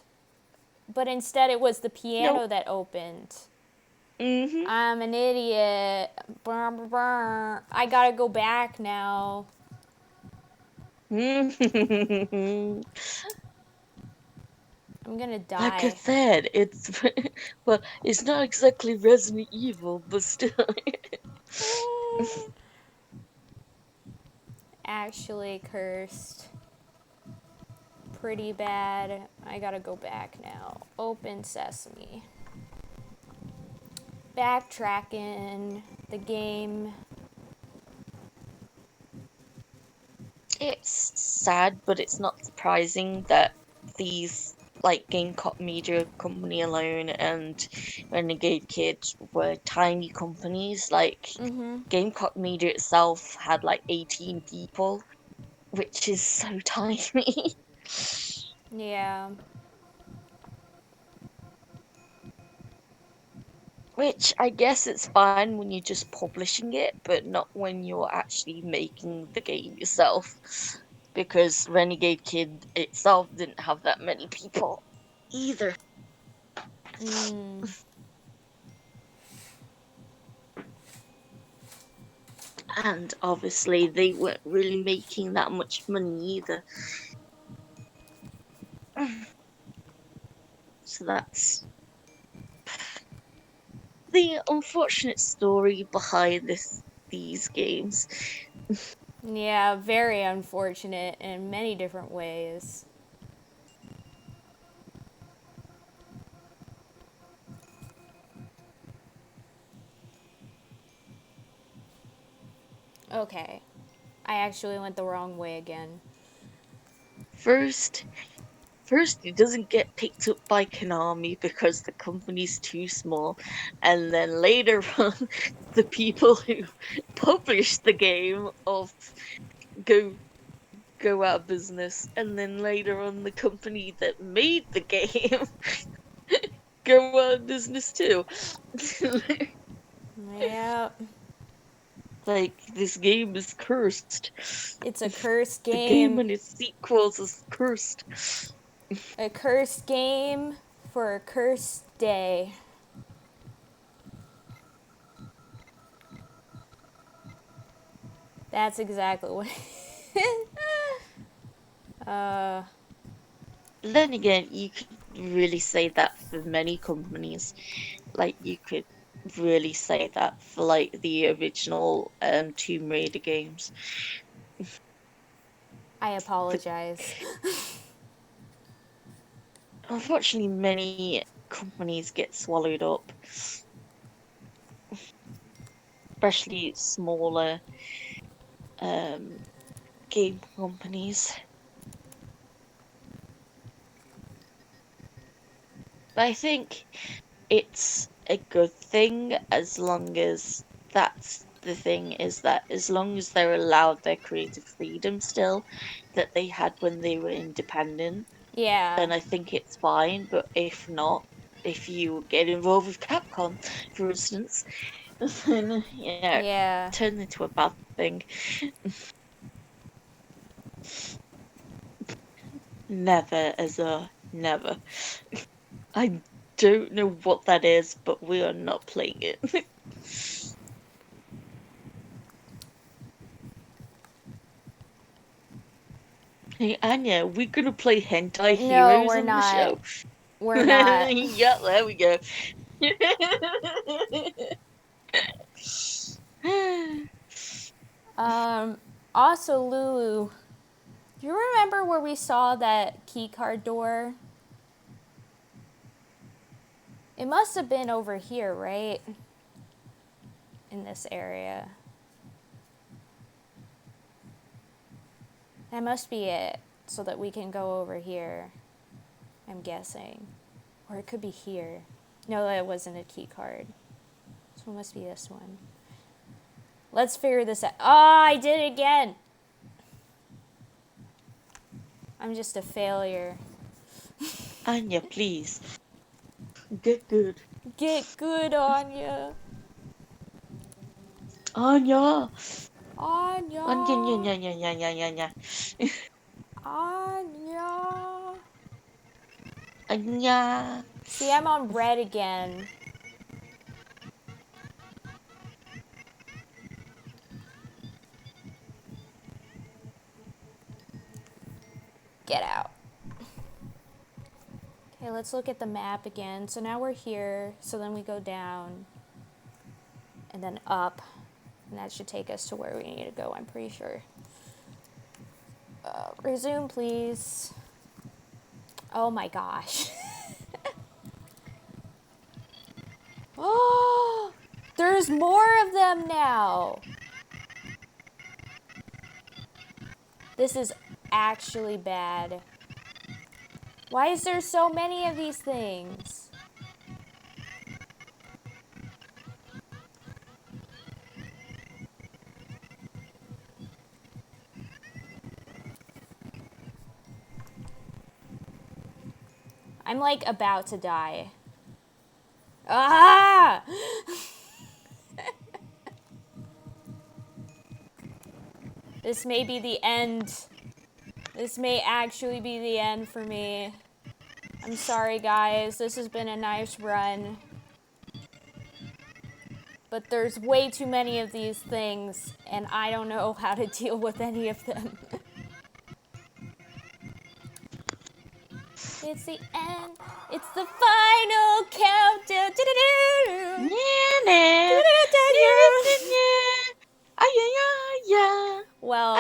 But instead it was the piano Nope. that opened. Mm-hmm. I'm an idiot. Brr, brr, brr. I gotta go back now. I'm gonna Like I die. said, it's well, it's not exactly Resident Evil, but still. Actually cursed. Pretty bad. I gotta go back now. Open sesame. Backtracking the game. It's sad, but it's not surprising that these like Gamecock Media Company alone and Renegade Kids were tiny companies. Like Mm-hmm. Gamecock Media itself had like 18 people, which is so tiny. Yeah. Which I guess it's fine when you're just publishing it, but not when you're actually making the game yourself. Because Renegade Kid itself didn't have that many people either. Mm. And obviously, they weren't really making that much money either. So that's the unfortunate story behind these games. Yeah, very unfortunate in many different ways. Okay. I actually went the wrong way again. First, it doesn't get picked up by Konami because the company's too small, and then later on, the people who published the game of go out of business, and then later on, the company that made the game go out of business too. Yep. Like this game is cursed. It's a cursed The game game. and its sequels is cursed. A cursed game for a cursed day. That's exactly what. uh, Then again, you could really say that for many companies. Like you could really say that for like the original Tomb Raider games. I The, apologize. unfortunately, many companies get swallowed up, especially smaller um, game companies. But I think it's a good thing as long as that's the thing is that as long as they're allowed their creative freedom still that they had when they were independent, Yeah. then I think it's fine. But if not, if you get involved with Capcom, for instance, then yeah, it Yeah. turns into a bad thing. Never as a never. I don't know what that is, but we are not playing it. Hey Anya, we're gonna play hentai No, heroes we're on the not. show. We're not. Yeah, there we go. Um, also, Lulu, do you remember where we saw that keycard door? It must have been over here, right? In this area. That must be it, so that we can go over here, I'm guessing. Or it could be here. No, that wasn't a key card. So it must be this one. Let's figure this out. Oh, I did it again! I'm just a failure. Anya, please get good. Get good, Anya. Anya, Anya, nya, Anya. nya, nya, nya, nya, nya, nya. Anya. Anya. See, I'm on red again. Get out. let's look at the map again. So now we're here. So then we go down and then up. And that should take us to where we need to go, I'm pretty sure. Resume, please. Oh my gosh. Oh, there's more of them now. This is actually bad. Why is there so many of these things? I'm like about to die. Ah! This may be the end. This may actually be the end for me. I'm sorry, guys. This has been a nice run. But there's way too many of these things, and I don't know how to deal with any of them. It's the end. It's the final countdown. Well,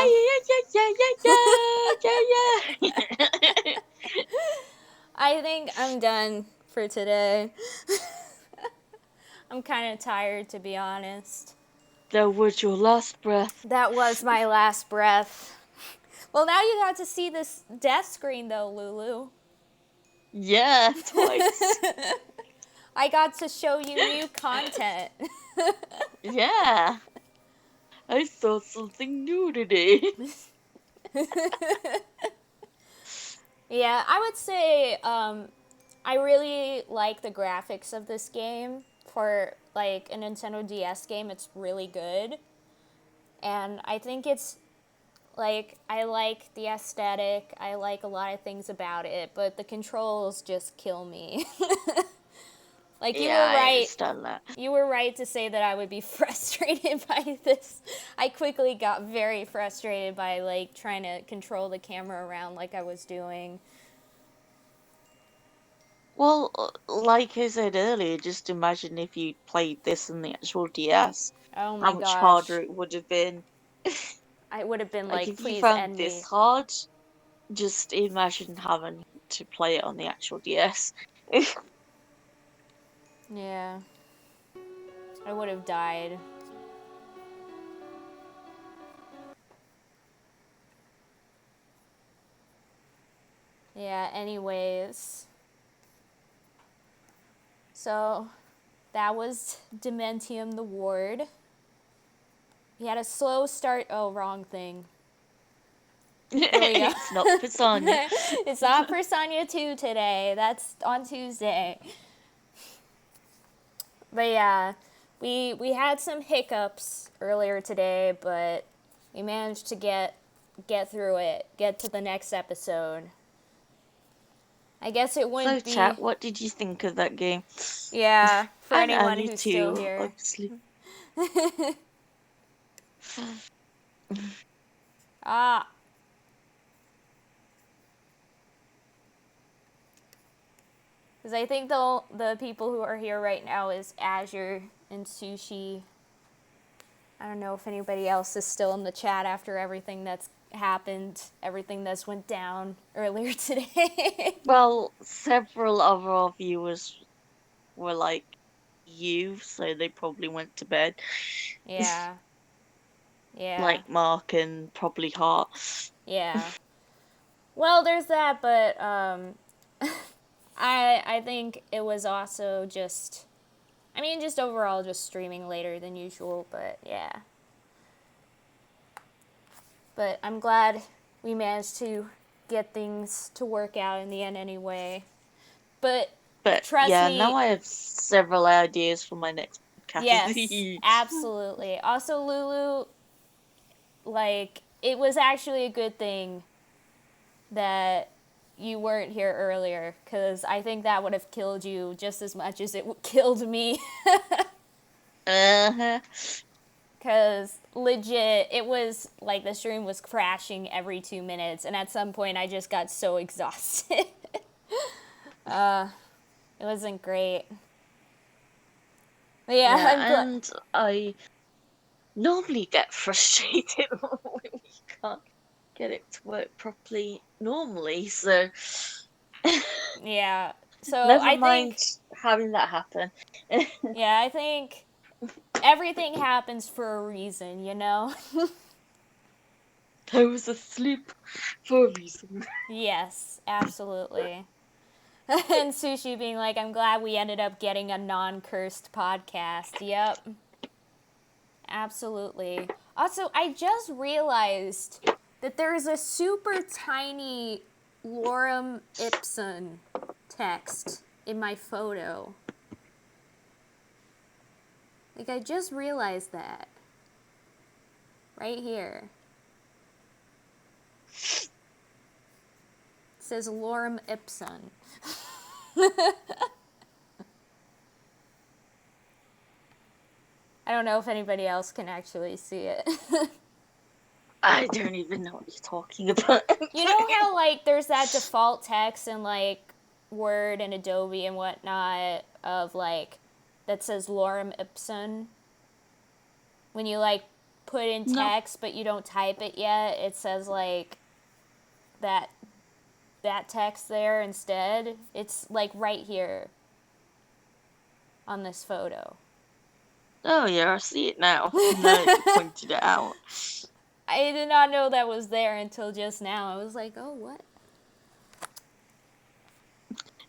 I think I'm done for today. I'm kind of tired, to be honest. That was your last breath. That was my last breath. Well, now you got to see this death screen, though, Lulu. Yeah, twice. I got to show you new content. Yeah. I saw something new today. Yeah, I would say I really like the graphics of this game. For like a Nintendo DS game, it's really good. And I think it's like, I like the aesthetic, I like a lot of things about it, but the controls just kill me. Like, you were I right. understand that. You were right to say that I would be frustrated by this. I quickly got very frustrated by, like, trying to control the camera around like I was doing. Well, like I said earlier, just imagine if you played this in the actual DS. Oh my How much gosh. harder it would have been. I would have been Like, like, if you please found end this me. hard, just imagine having to play it on the actual DS. Yeah. I would have died. Yeah, anyways. So, that was Dementium the Ward. He had a slow start. Oh, wrong thing. Here we go. It's not Pisania. It's not Persona 2 today. That's on Tuesday. But yeah, we had some hiccups earlier today, but we managed to get through it, get to the next episode. I guess it wouldn't So, be... chat, what did you think of that game? Yeah, for And anyone Annie who's too, still here. obviously. Ah. Because I think the people who are here right now is Azure and Sushi. I don't know if anybody else is still in the chat after everything that's happened, everything that's went down earlier today. Well, several of our viewers were like you, so they probably went to bed. Yeah. Yeah. Like Mark and probably Hart. Yeah. Well, there's that, but I think it was also just, I mean, just overall just streaming later than usual, but yeah. But I'm glad we managed to get things to work out in the end anyway. But trust yeah, me, now I have several ideas for my next podcast. yes, absolutely. Also, Lulu, like, it was actually a good thing that you weren't here earlier, because I think that would have killed you just as much as it killed me. Uh-huh. Because legit, it was like the stream was crashing every 2 minutes, and at some point I just got so exhausted. It wasn't great. But yeah, Yeah, I'm glad. and I normally get frustrated when we can't get it to work properly normally, so Yeah. So never I mind think, having that happen. yeah, I think everything happens for a reason, you know? I was asleep for a reason. Yes, absolutely. And Sushi being like, I'm glad we ended up getting a non cursed podcast. Yep, absolutely. Also, I just realized that there is a super tiny lorem ipsum text in my photo. Like, I just realized that. Right here. It says lorem ipsum. I don't know if anybody else can actually see it. I don't even know what you're talking about. You know how, like, there's that default text in, like, Word and Adobe and whatnot of, like, that says lorem ipsum? When you, like, put in No. text but you don't type it yet, it says, like, that text there instead. It's, like, right here on this photo. Oh yeah, I see it now. Now that you pointed it out. I did not know that was there until just now. I was like, oh, what?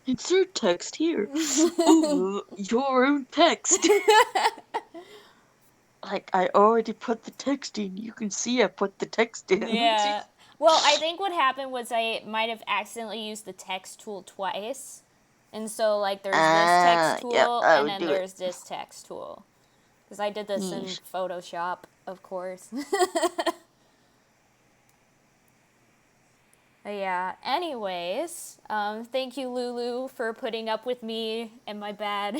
Insert text here. Ooh, your own text. Like, I already put the text in. You can see I put the text in. Yeah. Well, I think what happened was I might have accidentally used the text tool twice. And so, like, there's this text Yep, tool, I and would then do it. there's this text tool. Because I did this in Yeesh. Photoshop, of course. But yeah, anyways, thank you, Lulu, for putting up with me and my bad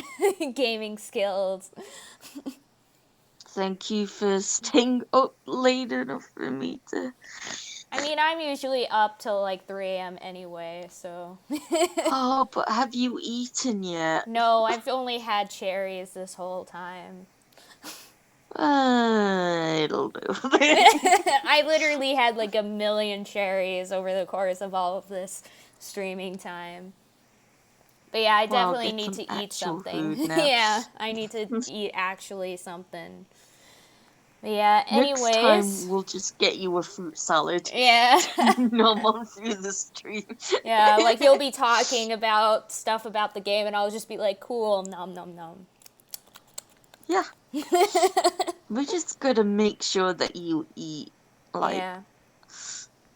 gaming skills. Thank you for staying up late enough for me to. I mean, I'm usually up till like 3 a.m. anyway, so. Oh, but have you eaten yet? No, I've only had cherries this whole time. It'll do. I literally had like a million cherries over the course of all of this streaming time. But yeah, I Well, I'll definitely get need some to eat actual something. food now. Yeah, I need to eat actually something. But yeah, Next time anyways. we'll just get you a fruit salad. Yeah. No more through the stream. Yeah, like you'll be talking about stuff about the game and I'll just be like, cool, nom nom nom. Yeah. We just gotta make sure that you eat, like, Yeah.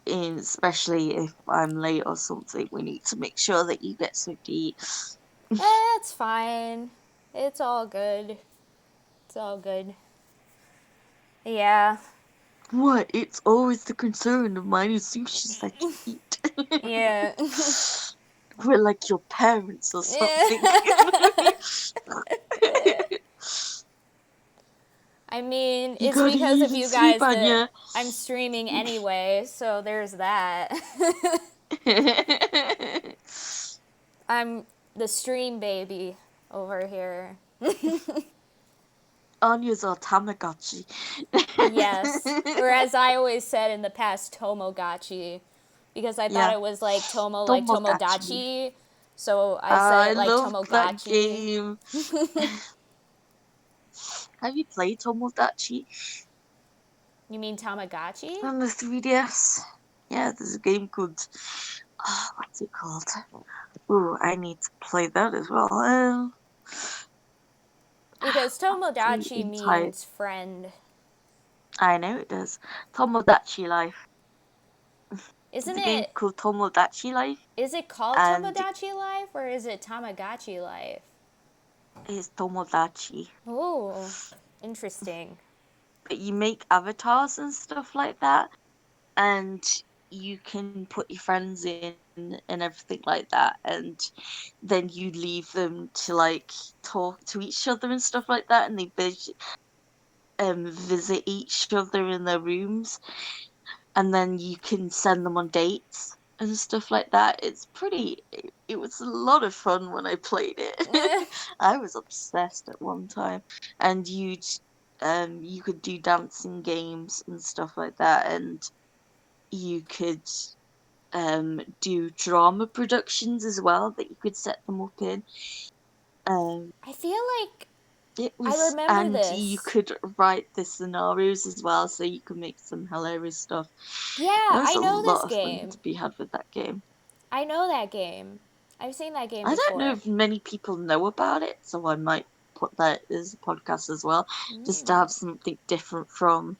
especially if I'm late or something, we need to make sure that you get something to eat. It's fine. It's all good. It's all good. Yeah. What? It's always the concern of mine is sushis that you eat. Yeah. We're like your parents or something. I mean, You it's gotta because eat of and you sleep, guys that Anya. I'm streaming anyway, so there's that. I'm the stream baby over here. Anya's our Tamagotchi. Yes. Or as I always said in the past, Tomogachi. Because I thought Yeah. it was like Tomo, like Tomodachi. Tomodachi. So I said I it like love that Tomogachi. game. Have you played Tomodachi You mean Tamagotchi? on the 3DS? Yeah, there's a game called. What's it called? Ooh, I need to play that as well. Because The Tomodachi entire. means friend. I know it does. Tomodachi Life. Isn't There's a game it? called Tomodachi Life, Is it called and Tomodachi Life or is it Tamagotchi Life? it's Tomodachi. Ooh, interesting. But you make avatars and stuff like that, and you can put your friends in and everything like that, and then you leave them to like talk to each other and stuff like that, and they visit each other in their rooms, and then you can send them on dates. and stuff like that. It was a lot of fun when I played it. I was obsessed at one time. And you could do dancing games and stuff like that, and you could do drama productions as well that you could set them up in. Um, I feel like it I was, remember and you this. could write the scenarios as well, so you could make some hilarious stuff. Yeah, There was I a know this lot of fun game. to be had with that game. I know that game. I've seen that game I don't know before. if many people know about it, so I might put that as a podcast as well, just to Mm. have something different from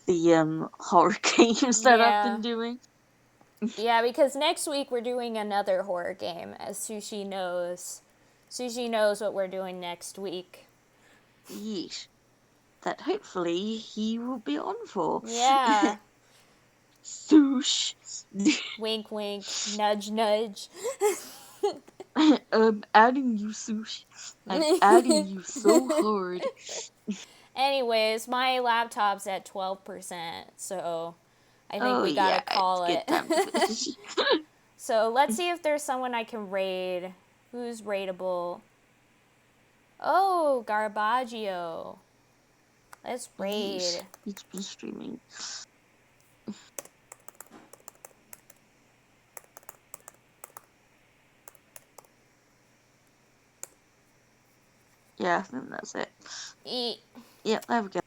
the horror games that I've Yeah. been doing. Yeah, because next week we're doing another horror game, as Sushi knows. Sushi knows what we're doing next week. Yeesh. That hopefully he will be on for. Yeah. Swoosh. Wink, wink. Nudge, nudge. I'm adding you, Sushi. I'm adding you so hard. Anyways, my laptop's at 12%, so I think Oh we gotta yeah, it's call a good it. time to finish. So let's see if there's someone I can raid. Who's raidable? Oh, Garbaggio. Let's Yeesh. raid. He's been streaming. Yeah, I think that's it. Yep, there we go.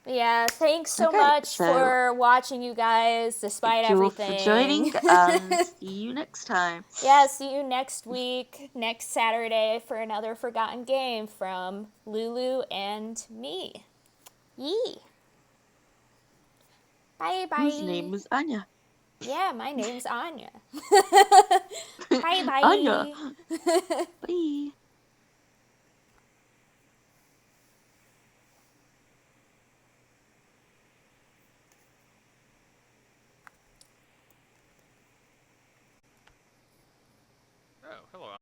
Yeah, thanks so Okay, much so for watching, you guys, despite thank you all for everything. joining, and see you next time. Yeah, see you next week, next Saturday, for another forgotten game from Lulu and me. Yee. Bye Whose bye. name was Anya? Yeah, my name's Anya. Bye Anya! bye. Bye! Oh, hello.